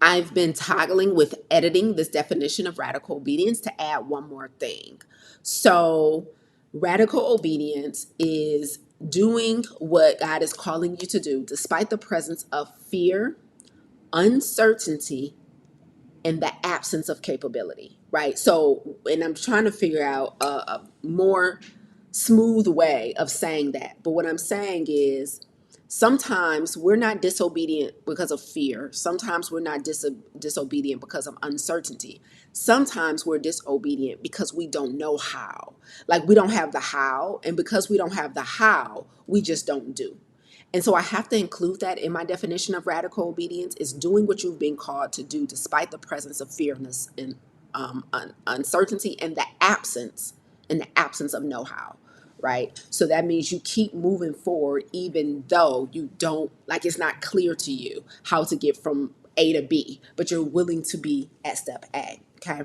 I've been toggling with editing this definition of radical obedience to add one more thing. So, radical obedience is doing what God is calling you to do despite the presence of fear, uncertainty, and the absence of capability, right? So, and I'm trying to figure out a more smooth way of saying that. But what I'm saying is sometimes we're not disobedient because of fear. Sometimes we're not disobedient because of uncertainty. Sometimes we're disobedient because we don't know how. Like we don't have the how. And because we don't have the how, we just don't do. And so I have to include that in my definition of radical obedience is doing what you've been called to do despite the presence of fearness and uncertainty and the absence of know-how, right? So that means you keep moving forward even though you don't, like it's not clear to you how to get from A to B, but you're willing to be at step A. Okay.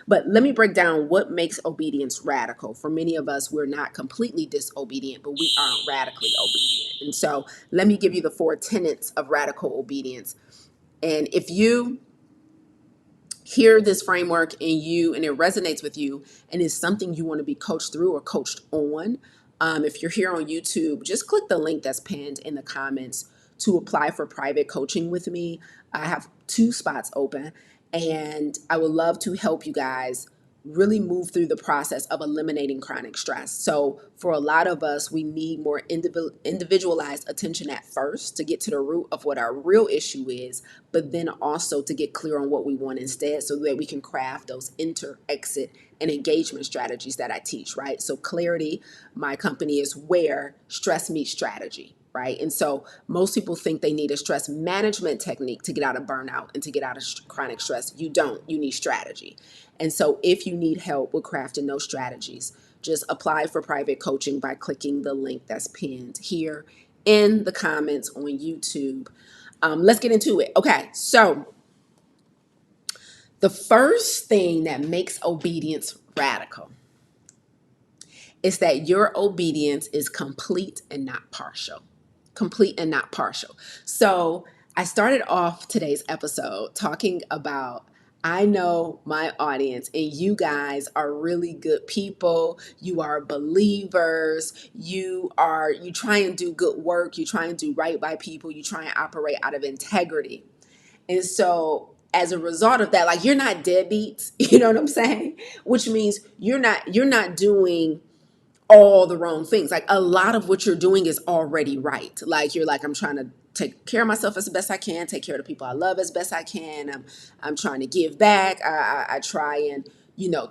But let me break down what makes obedience radical. For many of us, we're not completely disobedient, but we aren't radically obedient. And so let me give you the 4 tenets of radical obedience. And if you hear this framework and it resonates with you and is something you want to be coached through or coached on, if you're here on YouTube, just click the link that's pinned in the comments to apply for private coaching with me. I have 2 spots open, and I would love to help you guys really move through the process of eliminating chronic stress. So for a lot of us, we need more individualized attention at first to get to the root of what our real issue is, but then also to get clear on what we want instead so that we can craft those enter, exit, and engagement strategies that I teach, right? So Clarity, my company, is where stress meets strategy. right? And so most people think they need a stress management technique to get out of burnout and to get out of chronic stress. You don't. You need strategy. And so if you need help with crafting those strategies, just apply for private coaching by clicking the link that's pinned here in the comments on YouTube. Let's get into it. Okay, so the first thing that makes obedience radical is that your obedience is complete and not partial. Complete and not partial. So I started off today's episode talking about I know my audience and you guys are really good people. You are believers. You try and do good work. You try and do right by people. You try and operate out of integrity. And so as a result of that, like you're not deadbeats, you know what I'm saying? Which means you're not doing all the wrong things. Like a lot of what you're doing is already right. Like you're like, I'm trying to take care of myself as best I can, take care of the people I love as best I can. I'm trying to give back. I try and,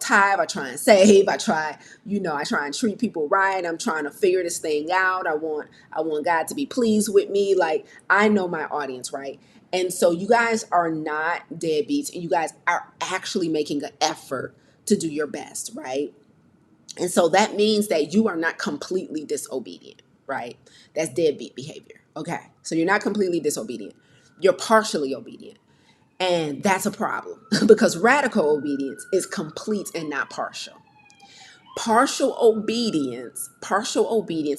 tithe. I try and save. I try and treat people right. I'm trying to figure this thing out. I want God to be pleased with me. Like I know my audience, right? And so you guys are not deadbeats and you guys are actually making an effort to do your best, right? And so that means that you are not completely disobedient, right? That's deadbeat behavior. Okay. So you're not completely disobedient. You're partially obedient. And that's a problem because radical obedience is complete and not partial. Partial obedience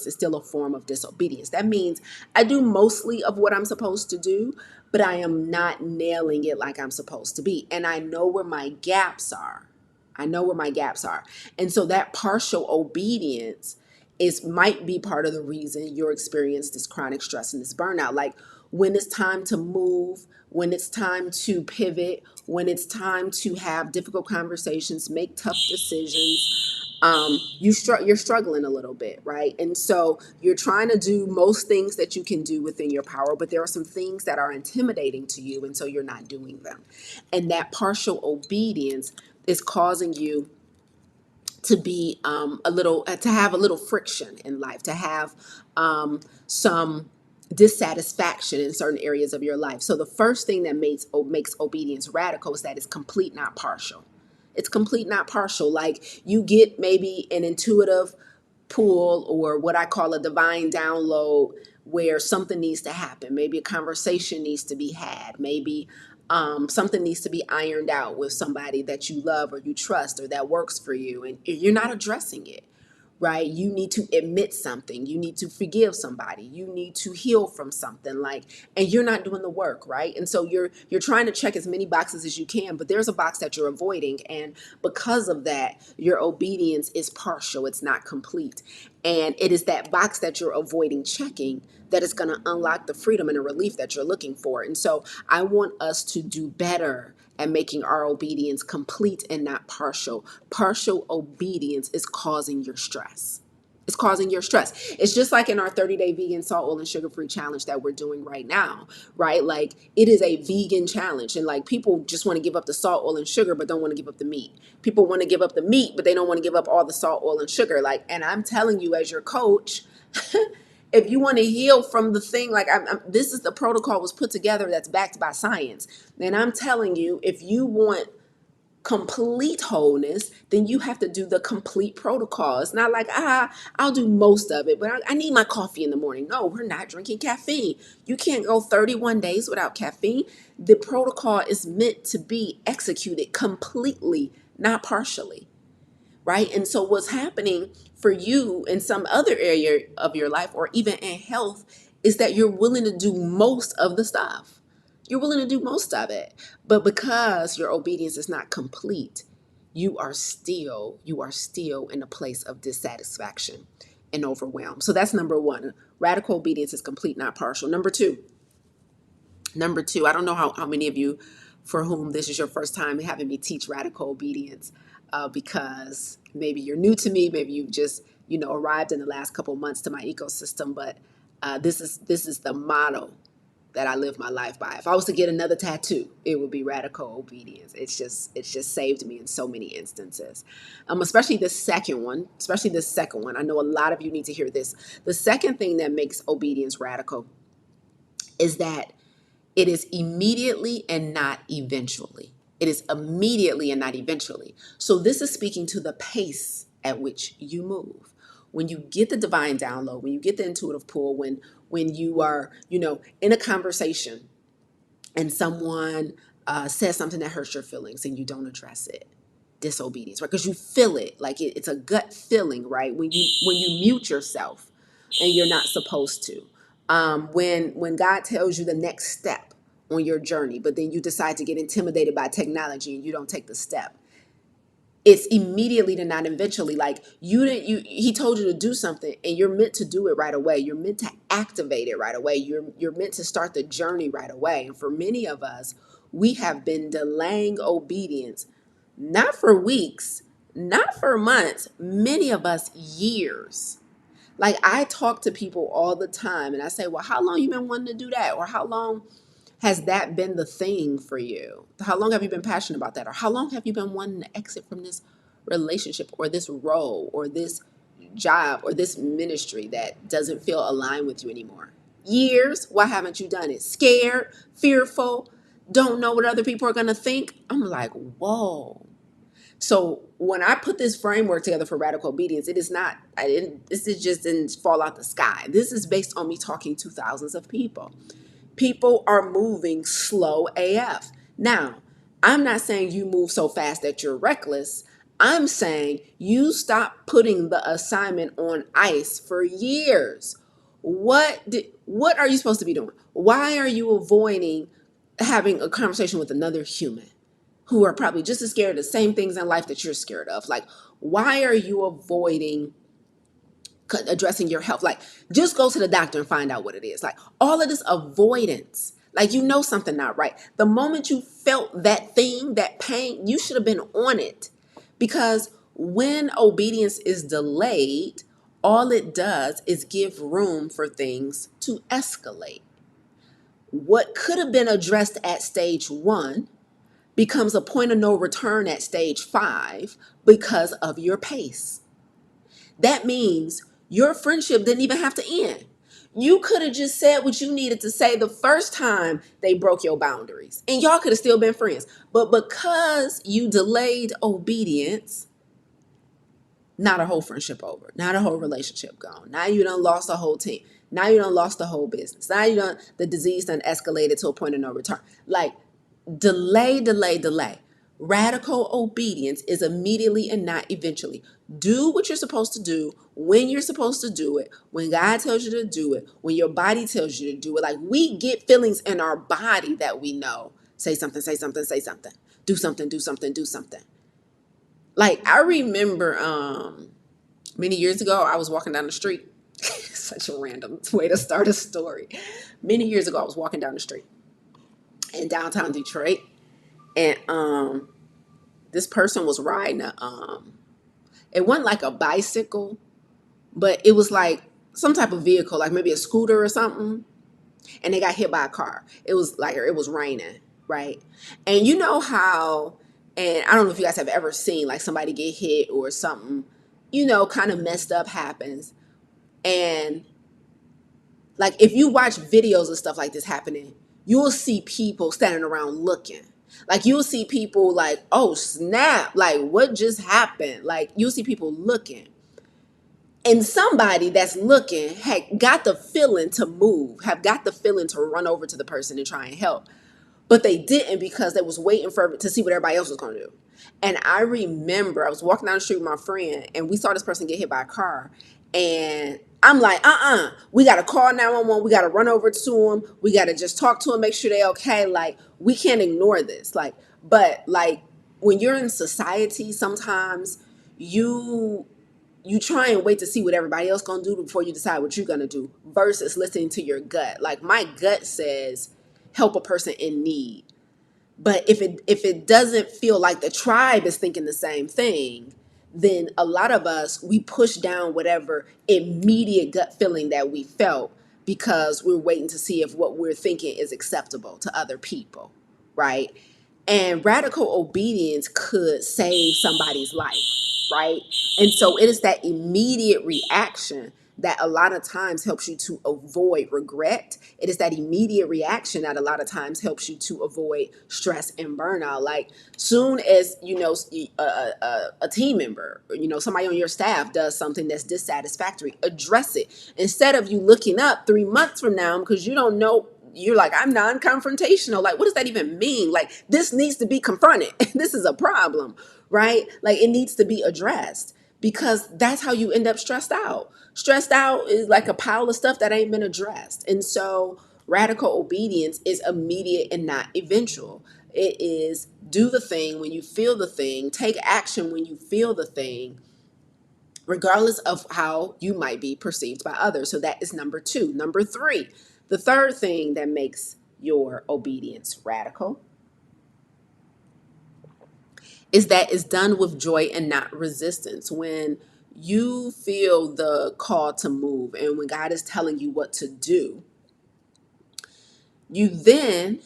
is still a form of disobedience. That means I do mostly of what I'm supposed to do, but I am not nailing it like I'm supposed to be. And I know where my gaps are. And so that partial obedience might be part of the reason you're experiencing this chronic stress and this burnout. Like when it's time to move, when it's time to pivot, when it's time to have difficult conversations, make tough decisions, you're struggling a little bit, right? And so you're trying to do most things that you can do within your power, but there are some things that are intimidating to you, and so you're not doing them. And that partial obedience is causing you to be to have a little friction in life, to have some dissatisfaction in certain areas of your life. So the first thing that makes obedience radical is that it's complete, not partial. It's complete, not partial. Like you get maybe an intuitive pull or what I call a divine download where something needs to happen. Maybe a conversation needs to be had. Maybe something needs to be ironed out with somebody that you love or you trust or that works for you, and you're not addressing it, right? You need to admit something. You need to forgive somebody. You need to heal from something, like, and you're not doing the work, right? And so you're trying to check as many boxes as you can, but there's a box that you're avoiding, and because of that, your obedience is partial. It's not complete, and it is that box that you're avoiding checking that is going to unlock the freedom and the relief that you're looking for. And so I want us to do better at making our obedience complete and not partial. Partial obedience is causing your stress. It's causing your stress. It's just like in our 30-day vegan salt, oil, and sugar-free challenge that we're doing right now, right? Like it is a vegan challenge, and like people just want to give up the salt, oil, and sugar, but don't want to give up the meat. People want to give up the meat, but they don't want to give up all the salt, oil, and sugar. Like, and I'm telling you, as your coach, if you want to heal from the thing, like this is the protocol was put together that's backed by science. And I'm telling you, if you want complete wholeness, then you have to do the complete protocol. It's not like, I'll do most of it, but I need my coffee in the morning. No, we're not drinking caffeine. You can't go 31 days without caffeine. The protocol is meant to be executed completely, not partially. Right? And so what's happening for you in some other area of your life or even in health is that you're willing to do most of the stuff. You're willing to do most of it. But because your obedience is not complete, you are still in a place of dissatisfaction and overwhelm. So that's number one. Radical obedience is complete, not partial. Number two, I don't know how many of you for whom this is your first time having me teach radical obedience, because maybe you're new to me, maybe you've just arrived in the last couple of months to my ecosystem, but this is the motto that I live my life by. If I was to get another tattoo, it would be radical obedience. It's just saved me in so many instances. Especially the second one, I know a lot of you need to hear this. The second thing that makes obedience radical is that it is immediately and not eventually. It is immediately and not eventually. So this is speaking to the pace at which you move. When you get the divine download, when you get the intuitive pull, when you are, in a conversation and someone says something that hurts your feelings and you don't address it, disobedience, right? Because you feel it, like it's a gut feeling, right? When you mute yourself and you're not supposed to. When God tells you the next step on your journey, but then you decide to get intimidated by technology and you don't take the step, it's immediately to not eventually. Like he told you to do something and you're meant to do it right away. You're meant to activate it right away. You're meant to start the journey right away. And for many of us, we have been delaying obedience, not for weeks, not for months, many of us years. Like I talk to people all the time and I say, well, how long you been wanting to do that? Or how long has that been the thing for you? How long have you been passionate about that? Or how long have you been wanting to exit from this relationship or this role or this job or this ministry that doesn't feel aligned with you anymore? Years? Why haven't you done it? Scared, fearful, don't know what other people are going to think? I'm like, whoa. So when I put this framework together for radical obedience, this just didn't fall out the sky. This is based on me talking to thousands of people. People are moving slow AF. Now, I'm not saying you move so fast that you're reckless. I'm saying you stop putting the assignment on ice for years. What are you supposed to be doing? Why are you avoiding having a conversation with another human who are probably just as scared of the same things in life that you're scared of? Like, why are you avoiding addressing your health? Like, just go to the doctor and find out what it is. Like, all of this avoidance, like, something not right. The moment you felt that thing, that pain, you should have been on it. Because when obedience is delayed, all it does is give room for things to escalate. What could have been addressed at stage 1 becomes a point of no return at stage 5 because of your pace. That means your friendship didn't even have to end. You could have just said what you needed to say the first time they broke your boundaries, and y'all could have still been friends. But because you delayed obedience, not a whole friendship over, not a whole relationship gone. Now you done lost a whole team. Now you done lost the whole business. Now the disease done escalated to a point of no return. Like, delay, delay, delay. Radical obedience is immediately and not eventually. Do what you're supposed to do when you're supposed to do it, when God tells you to do it, when your body tells you to do it. Like, we get feelings in our body that we know. Say something, say something, say something. Do something, do something, do something. Like, I remember many years ago, I was walking down the street. Such a random way to start a story. Many years ago, I was walking down the street in downtown Detroit, and this person was riding it wasn't like a bicycle, but it was like some type of vehicle, like maybe a scooter or something, and they got hit by a car. It was raining, right? And you know how, and I don't know if you guys have ever seen like somebody get hit or something, kind of messed up happens. And like, if you watch videos of stuff like this happening, you'll see people standing around looking. Like, you'll see people like, oh, snap. Like, what just happened? Like, you'll see people looking. And somebody that's looking had got the feeling to move, have got the feeling to run over to the person and try and help. But they didn't because they was waiting to see what everybody else was going to do. And I remember I was walking down the street with my friend and we saw this person get hit by a car. And I'm like, we got to call 911. We got to run over to them. We got to just talk to them, make sure they're okay. Like, we can't ignore this. Like, but like, when you're in society, sometimes you try and wait to see what everybody else going to do before you decide what you're going to do versus listening to your gut. Like, my gut says help a person in need. But if it doesn't feel like the tribe is thinking the same thing, then a lot of us, we push down whatever immediate gut feeling that we felt because we're waiting to see if what we're thinking is acceptable to other people, right? And radical obedience could save somebody's life, right? And so it is that immediate reaction that a lot of times helps you to avoid regret. It is that immediate reaction that a lot of times helps you to avoid stress and burnout. Like soon as a team member, somebody on your staff does something that's dissatisfactory, address it instead of you looking up 3 months from now because you don't know. You're like, I'm non-confrontational. Like, what does that even mean? Like, this needs to be confronted. This is a problem, right? Like, it needs to be addressed because that's how you end up stressed out. Stressed out is like a pile of stuff that ain't been addressed. And so, radical obedience is immediate and not eventual. It is do the thing when you feel the thing, take action when you feel the thing, regardless of how you might be perceived by others. So that is number 2. Number 3, the third thing that makes your obedience radical is that it's done with joy and not resistance. When you feel the call to move and when God is telling you what to do, you then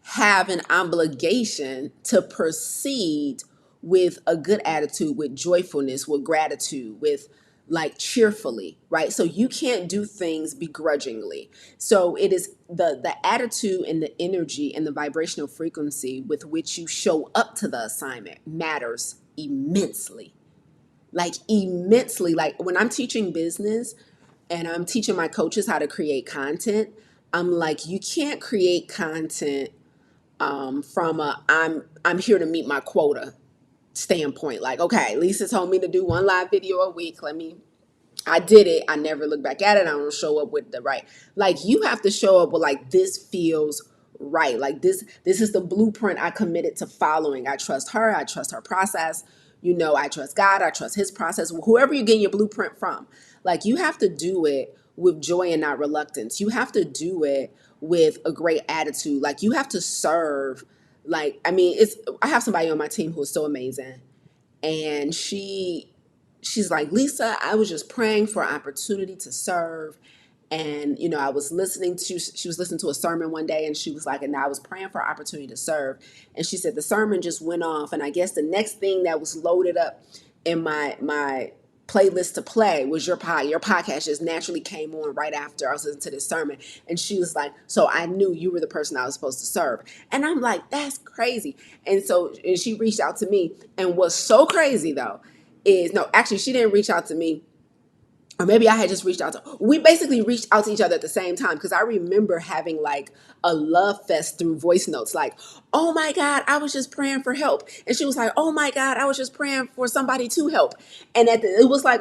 have an obligation to proceed with a good attitude, with joyfulness, with gratitude, with like cheerfully, right? So you can't do things begrudgingly. So it is the attitude and the energy and the vibrational frequency with which you show up to the assignment matters immensely. Like immensely. Like when I'm teaching business and I'm teaching my coaches how to create content, I'm like, you can't create content from a I'm here to meet my quota standpoint. Like, okay, Lisa told me to do 1 live video a week. I did it. I never look back at it. I don't show up with the right. Like you have to show up with like this feels right. Like this is the blueprint I committed to following. I trust her. I trust her process. I trust God. I trust his process. Whoever you're getting your blueprint from, like you have to do it with joy and not reluctance. You have to do it with a great attitude. Like you have to serve. Like, I mean, I have somebody on my team who is so amazing. And she's like, Lisa, I was just praying for an opportunity to serve. And, I was she was listening to a sermon one day and she was like, and I was praying for an opportunity to serve. And she said, the sermon just went off. And I guess the next thing that was loaded up in my playlist to play was your podcast just naturally came on right after I was listening to this sermon. And she was like, so I knew you were the person I was supposed to serve. And I'm like, that's crazy. And she reached out to me. And what's so crazy though is, no, actually she didn't reach out to me. Or maybe I had just reached out to, we basically reached out to each other at the same time. Cause I remember having like a love fest through voice notes. Like, oh my God, I was just praying for help. And she was like, oh my God, I was just praying for somebody to help. And it was like,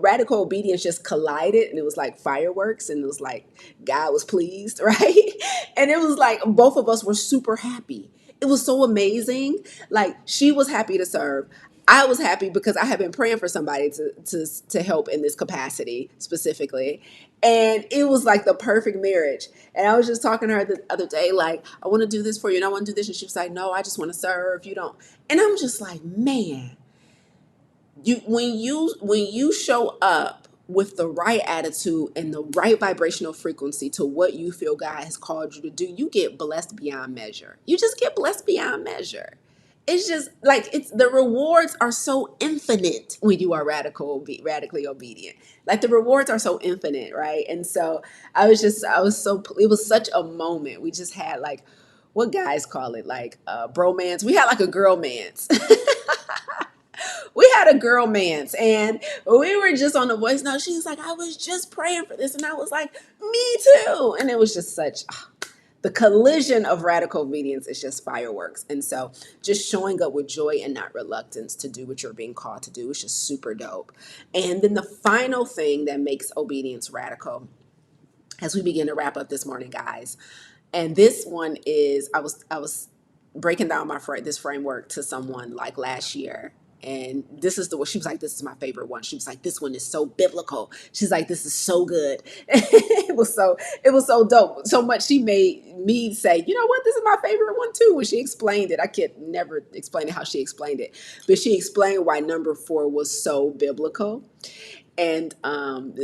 radical obedience just collided. And it was like fireworks. And it was like, God was pleased, right? And it was like, both of us were super happy. It was so amazing. Like she was happy to serve. I was happy because I had been praying for somebody to help in this capacity specifically. And it was like the perfect marriage. And I was just talking to her the other day, like, I want to do this for you and I want to do this. And she was like, no, I just want to serve. You don't. And I'm just like, man, when you show up with the right attitude and the right vibrational frequency to what you feel God has called you to do, you get blessed beyond measure. You just get blessed beyond measure. It's just like the rewards are so infinite when you are radically obedient. Like the rewards are so infinite, right? And so it was such a moment. We just had like what guys call it, like bromance. We had like a girl mance. We had a girl mance and we were just on the voice note. She was like, I was just praying for this. And I was like, me too. And it was just the collision of radical obedience is just fireworks. And so just showing up with joy and not reluctance to do what you're being called to do is just super dope. And then the final thing that makes obedience radical as we begin to wrap up this morning, guys. And this one is, I was breaking down this framework to someone like last year. And this is she was like, this is my favorite one. She was like, this one is so biblical. She's like, this is so good. It was so dope. So much she made me say, you know what, this is my favorite one too. When she explained it, I could never explain it how she explained it. But she explained why number 4 was so biblical. And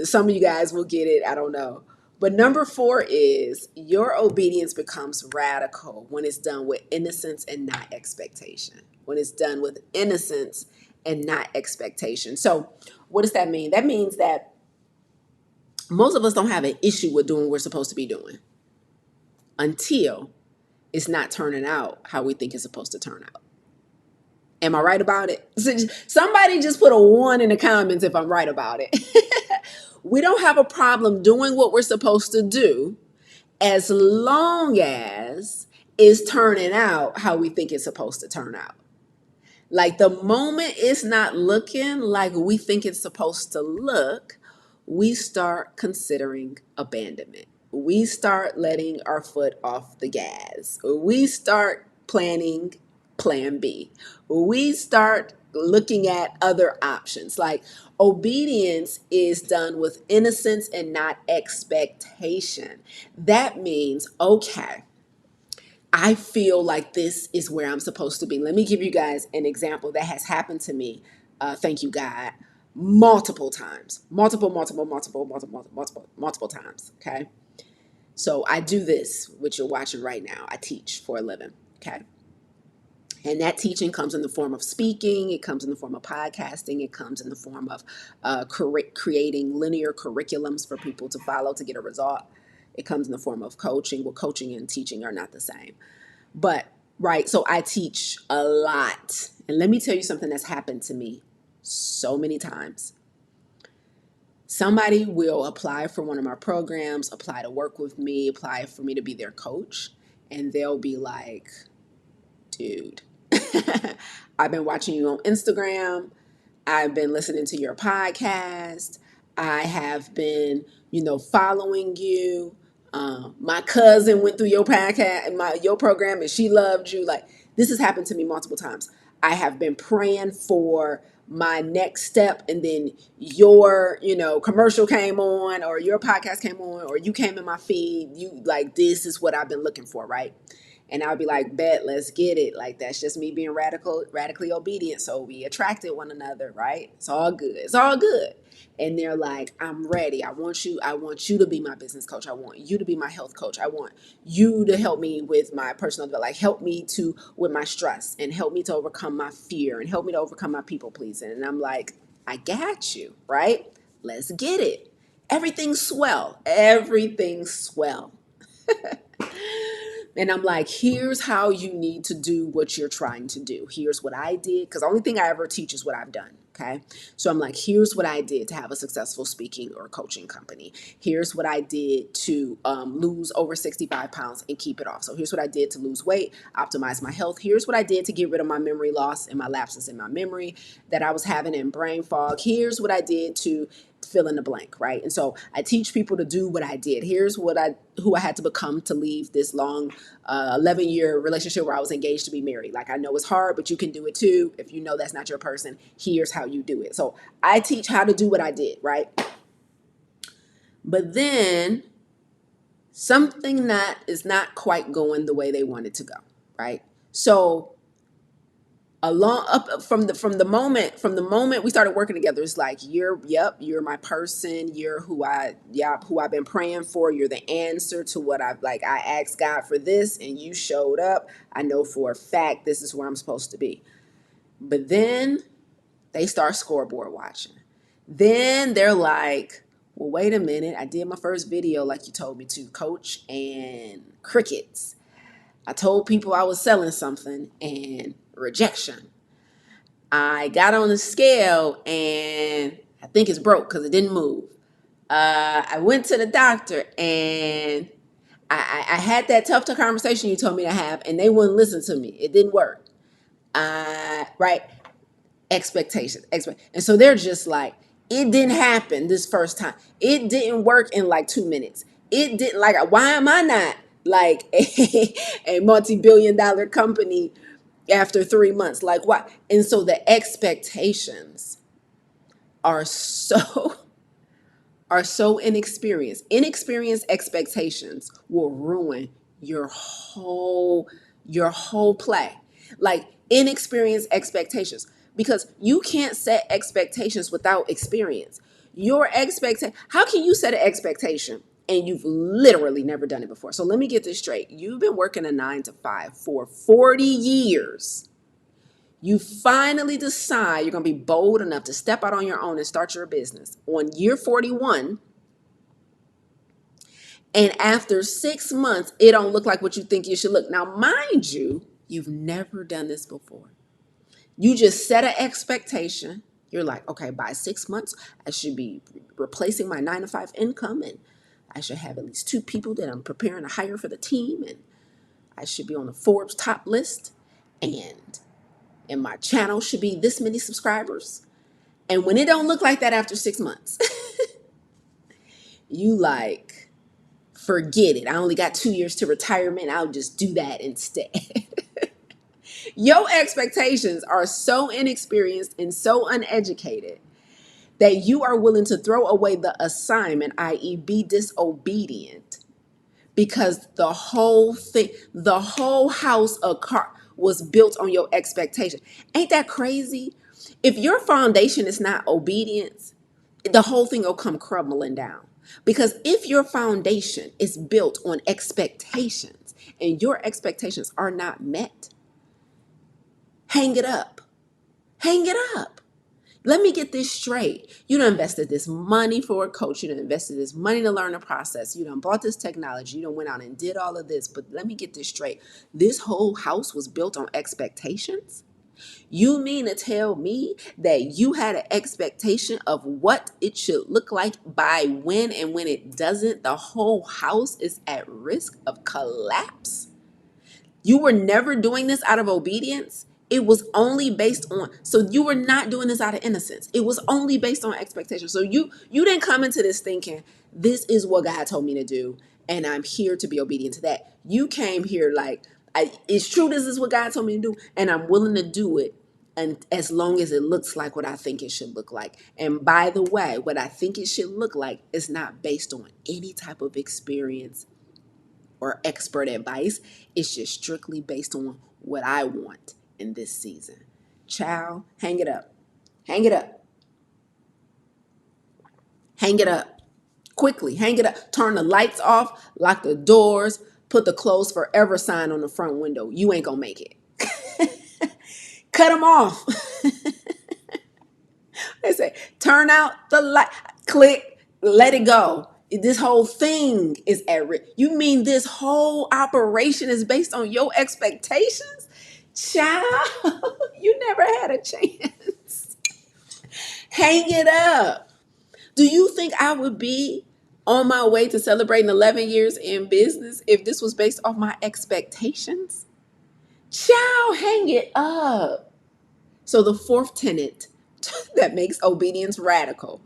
some of you guys will get it, I don't know. But number 4 is your obedience becomes radical when it's done with innocence and not expectation. When it's done with innocence and not expectation. So what does that mean? That means that most of us don't have an issue with doing what we're supposed to be doing until it's not turning out how we think it's supposed to turn out. Am I right about it? Somebody just put a 1 in the comments if I'm right about it. We don't have a problem doing what we're supposed to do as long as it's turning out how we think it's supposed to turn out. Like the moment it's not looking like we think it's supposed to look, we start considering abandonment. We start letting our foot off the gas. We start planning plan B. We start looking at other options. Like obedience is done with innocence and not expectation. That means, okay, I feel like this is where I'm supposed to be. Let me give you guys an example that has happened to me. Thank you, God. Multiple times, multiple times. Okay. So I do this, which you're watching right now. I teach for a living. Okay. And that teaching comes in the form of speaking. It comes in the form of podcasting. It comes in the form of creating linear curriculums for people to follow to get a result. It comes in the form of coaching. Well, coaching and teaching are not the same. But, right, so I teach a lot. And let me tell you something that's happened to me so many times. Somebody will apply for one of my programs, apply to work with me, apply for me to be their coach. And they'll be like, dude, I've been watching you on Instagram. I've been listening to your podcast. I have been, following you. My cousin went through your podcast, your program, and she loved you. Like, this has happened to me multiple times. I have been praying for my next step, and then your, commercial came on, or your podcast came on, or you came in my feed. You like, this is what I've been looking for, right? And I'll be like, bet, let's get it. Like, that's just me being radically obedient. So we attracted one another, right? It's all good. It's all good. And they're like, I'm ready. I want you to be my business coach. I want you to be my health coach. I want you to help me with my personal development. Like, help me with my stress, and help me to overcome my fear, and help me to overcome my people pleasing. And I'm like, I got you, right? Let's get it. Everything's swell. Everything's swell. And I'm like, here's how you need to do what you're trying to do. Here's what I did. Because the only thing I ever teach is what I've done. Okay. So I'm like, here's what I did to have a successful speaking or coaching company. Here's what I did to lose over 65 pounds and keep it off. So here's what I did to lose weight, optimize my health. Here's what I did to get rid of my memory loss and my lapses in my memory that I was having in brain fog. Here's what I did to fill in the blank, right? And so I teach people to do what I did. Here's who I had to become to leave this long 11-year relationship where I was engaged to be married. Like, I know it's hard, but you can do it too. If you know that's not your person, here's how you do it. So I teach how to do what I did, right? But then something that is not quite going the way they want it to go, right? So from the moment we started working together, it's like, you're my person. You're who I've been praying for. You're the answer to what I asked God for this, and you showed up. I know for a fact this is where I'm supposed to be. But then they start scoreboard watching. Then they're like, well, wait a minute. I did my first video like you told me to, coach, and crickets. I told people I was selling something, and rejection. I got on the scale, and I think it's broke because it didn't move. I went to the doctor, and I had that tough conversation you told me to have, and they wouldn't listen to me. It didn't work. Right? Expectations. And so they're just like, it didn't happen this first time. It didn't work in like 2 minutes. It didn't, like, why am I not like a multi-billion-dollar company after 3 months? Like, why? And so the expectations are so inexperienced. Inexperienced expectations will ruin your whole play. Like, inexperienced expectations, because you can't set expectations without experience. How can you set an expectation and you've literally never done it before. So let me get this straight. You've been working a 9 to 5 for 40 years. You finally decide you're going to be bold enough to step out on your own and start your business on year 41. And after 6 months, it don't look like what you think you should look. Now, mind you, you've never done this before. You just set an expectation. You're like, okay, by 6 months, I should be replacing my 9 to 5 income, and I should have at least 2 people that I'm preparing to hire for the team, and I should be on the Forbes top list, and my channel should be this many subscribers. And when it don't look like that after 6 months, you like, forget it. I only got 2 years to retirement. I'll just do that instead. Your expectations are so inexperienced and so uneducated that you are willing to throw away the assignment, i.e., be disobedient, because the whole thing, the whole house of cards was built on your expectation. Ain't that crazy? If your foundation is not obedience, the whole thing will come crumbling down. Because if your foundation is built on expectations and your expectations are not met, hang it up. Hang it up. Let me get this straight. You done invested this money for a coach. You done invested this money to learn a process. You done bought this technology. You done went out and did all of this. But let me get this straight. This whole house was built on expectations? You mean to tell me that you had an expectation of what it should look like by when, and when it doesn't, the whole house is at risk of collapse? You were never doing this out of obedience. It was only based on, so you were not doing this out of innocence. It was only based on expectation. So you didn't come into this thinking, this is what God told me to do, and I'm here to be obedient to that. You came here like, it's true, this is what God told me to do, and I'm willing to do it, and as long as it looks like what I think it should look like. And by the way, what I think it should look like is not based on any type of experience or expert advice. It's just strictly based on what I want in this season. Child, hang it up. Hang it up. Hang it up. Quickly, hang it up. Turn the lights off, lock the doors, put the closed forever sign on the front window. You ain't gonna make it. Cut them off. They say, turn out the light, click, let it go. This whole thing is at risk. You mean this whole operation is based on your expectations? Child, you never had a chance. Hang it up. Do you think I would be on my way to celebrating 11 years in business if this was based off my expectations? Child, hang it up. So the fourth tenet that makes obedience radical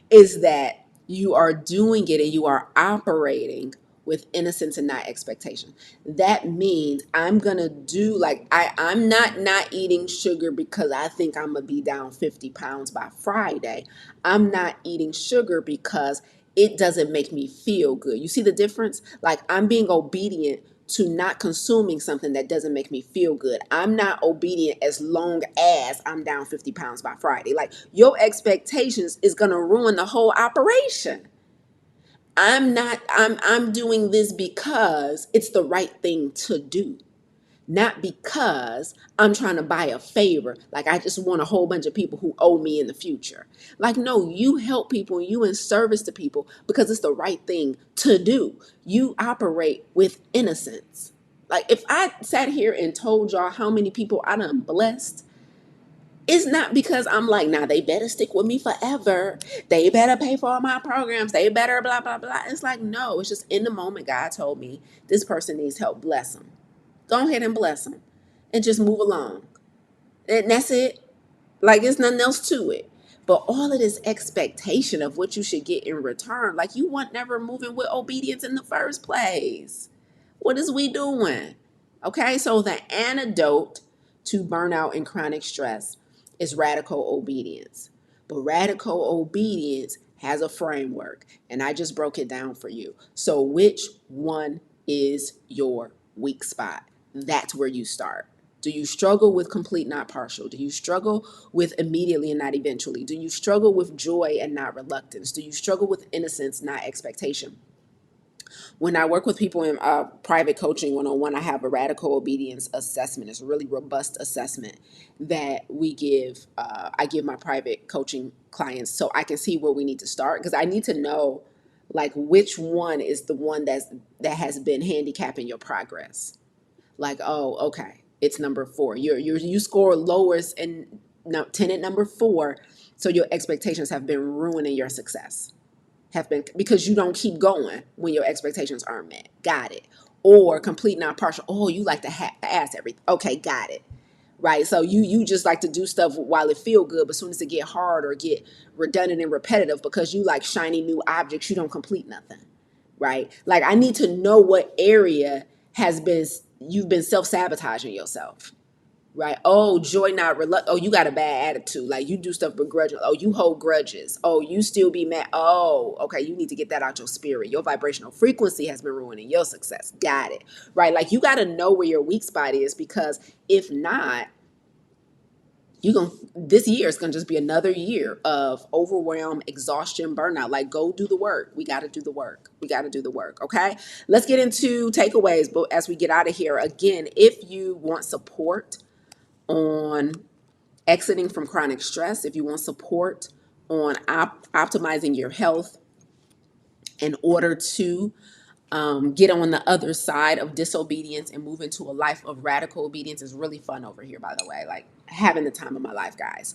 is that you are doing it and you are operating with innocence and not expectation. That means I'm gonna do, like, I'm not eating sugar because I think I'm gonna be down 50 pounds by Friday. I'm not eating sugar because it doesn't make me feel good. You see the difference? Like, I'm being obedient to not consuming something that doesn't make me feel good. I'm not obedient as long as I'm down 50 pounds by Friday. Like, your expectations is going to ruin the whole operation. I'm doing this because it's the right thing to do. Not because I'm trying to buy a favor. Like, I just want a whole bunch of people who owe me in the future. Like, no, you help people and you in service to people because it's the right thing to do. You operate with innocence. Like, if I sat here and told y'all how many people I done blessed, it's not because I'm like, nah, they better stick with me forever. They better pay for all my programs. They better blah, blah, blah. It's like, no, it's just in the moment God told me this person needs help, bless them. Go ahead and bless them and just move along. And that's it. Like, there's nothing else to it. But all of this expectation of what you should get in return, like, you weren't never moving with obedience in the first place. What is we doing? Okay, so the antidote to burnout and chronic stress is radical obedience. But radical obedience has a framework, and I just broke it down for you. So which one is your weak spot? That's where you start. Do you struggle with complete, not partial? Do you struggle with immediately and not eventually? Do you struggle with joy and not reluctance? Do you struggle with innocence, not expectation? When I work with people in private coaching one-on-one, I have a radical obedience assessment. It's a really robust assessment that we give. I give my private coaching clients so I can see where we need to start, because I need to know like which one is the one that has been handicapping your progress. Like, oh, okay, it's number 4. You score lowest in no, tenant number 4, so your expectations have been ruining your success, have been, because you don't keep going when your expectations aren't met. Got it. Or complete non partial. Oh, you like to ask everything. Okay, got it. Right. So you just like to do stuff while it feel good, but as soon as it get hard or get redundant and repetitive, because you like shiny new objects, you don't complete nothing. Right. Like, I need to know what area has been you've been self sabotaging yourself. Right. Oh, joy not reluctant. Oh, you got a bad attitude. Like, you do stuff begrudgingly. Oh, you hold grudges. Oh, you still be mad. Oh, okay. You need to get that out your spirit. Your vibrational frequency has been ruining your success. Got it. Right. Like, you got to know where your weak spot is, because if not, this year is gonna just be another year of overwhelm, exhaustion, burnout. Like, go do the work. We got to do the work. We got to do the work. Okay. Let's get into takeaways. But as we get out of here, again, if you want support on exiting from chronic stress, if you want support on optimizing your health in order to get on the other side of disobedience and move into a life of radical obedience, is really fun over here, by the way. Like, having the time of my life, guys.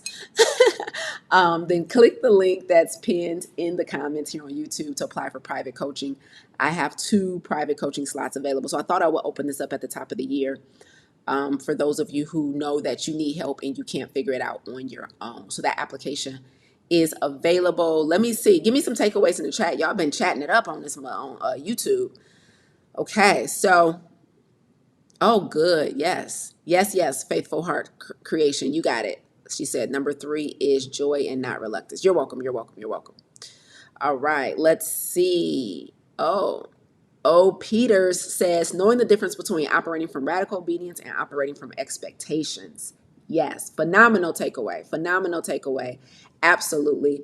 Then click the link that's pinned in the comments here on YouTube to apply for private coaching. I have 2 private coaching slots available. So I thought I would open this up at the top of the year, for those of you who know that you need help and you can't figure it out on your own. So that application is available. Let me see. Give me some takeaways in the chat. Y'all been chatting it up on this on YouTube. Okay, so, oh, good. Yes, yes, yes. Faithful heart creation. You got it. She said number 3 is joy and not reluctance. You're welcome. You're welcome. You're welcome. All right, let's see. Oh, Peters says, knowing the difference between operating from radical obedience and operating from expectations. Yes, phenomenal takeaway. Phenomenal takeaway. Absolutely.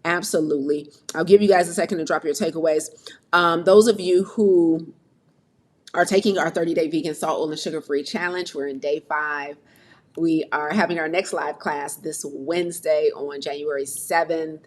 Absolutely. I'll give you guys a second to drop your takeaways. Those of you who are taking our 30-day vegan, salt, oil, and sugar-free challenge, we're in day 5. We are having our next live class this Wednesday on January 7th,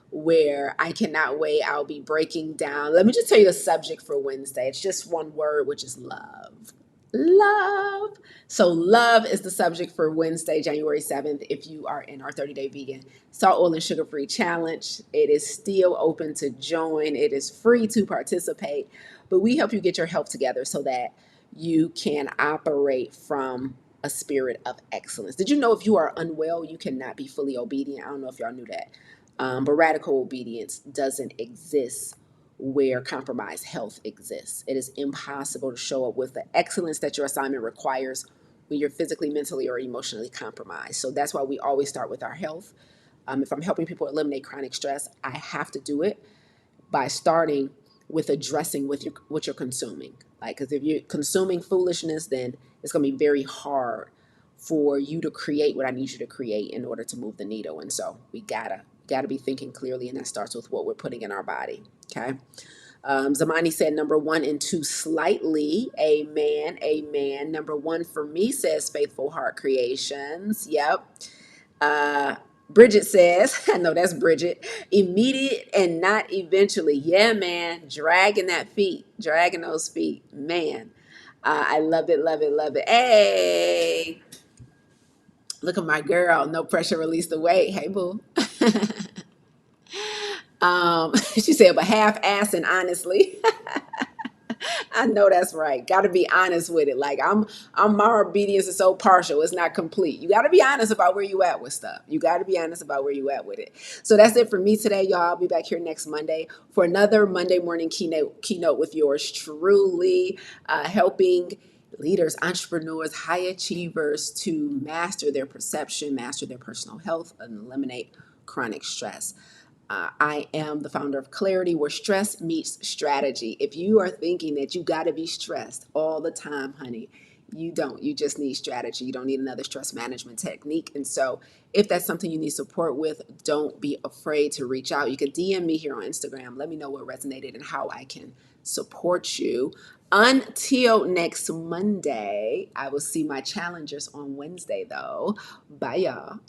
where I cannot wait. I'll be breaking down. Let me just tell you the subject for Wednesday. It's just one word, which is love. Love. So love is the subject for Wednesday, January 7th. If you are in our 30-day vegan, salt, oil, and sugar-free challenge, it is still open to join. It is free to participate, but we help you get your health together so that you can operate from a spirit of excellence. Did you know if you are unwell, you cannot be fully obedient? I don't know if y'all knew that. But radical obedience doesn't exist where compromised health exists. It is impossible to show up with the excellence that your assignment requires when you're physically, mentally, or emotionally compromised. So that's why we always start with our health. If I'm helping people eliminate chronic stress, I have to do it by starting with addressing what you're consuming. Like, because if you're consuming foolishness, then it's going to be very hard for you to create what I need you to create in order to move the needle. And so we gotta be thinking clearly, and that starts with what we're putting in our body. Okay. Zamani said number 1 and 2 slightly. Amen. Amen. Number 1 for me says faithful heart creations. Yep. Bridget says, I know that's Bridget, immediate and not eventually. Yeah, man. Dragging those feet. Man. I love it, love it, love it. Hey, look at my girl. No pressure, release the weight. Hey, boo. She said, but half-ass and honestly. I know that's right. Got to be honest with it. Like, my obedience is so partial. It's not complete. You got to be honest about where you at with stuff. You got to be honest about where you at with it. So that's it for me today, y'all. I'll be back here next Monday for another Monday morning keynote with yours truly, helping leaders, entrepreneurs, high achievers to master their perception, master their personal health, and eliminate chronic stress. I am the founder of Clarity, where stress meets strategy. If you are thinking that you got to be stressed all the time, honey, You don't. You just need strategy. You don't need another stress management technique. And so, if that's something you need support with, don't be afraid to reach out. You can DM me here on Instagram. Let me know what resonated and how I can support you. Until next Monday, I will see my challengers on Wednesday, though. Bye, y'all.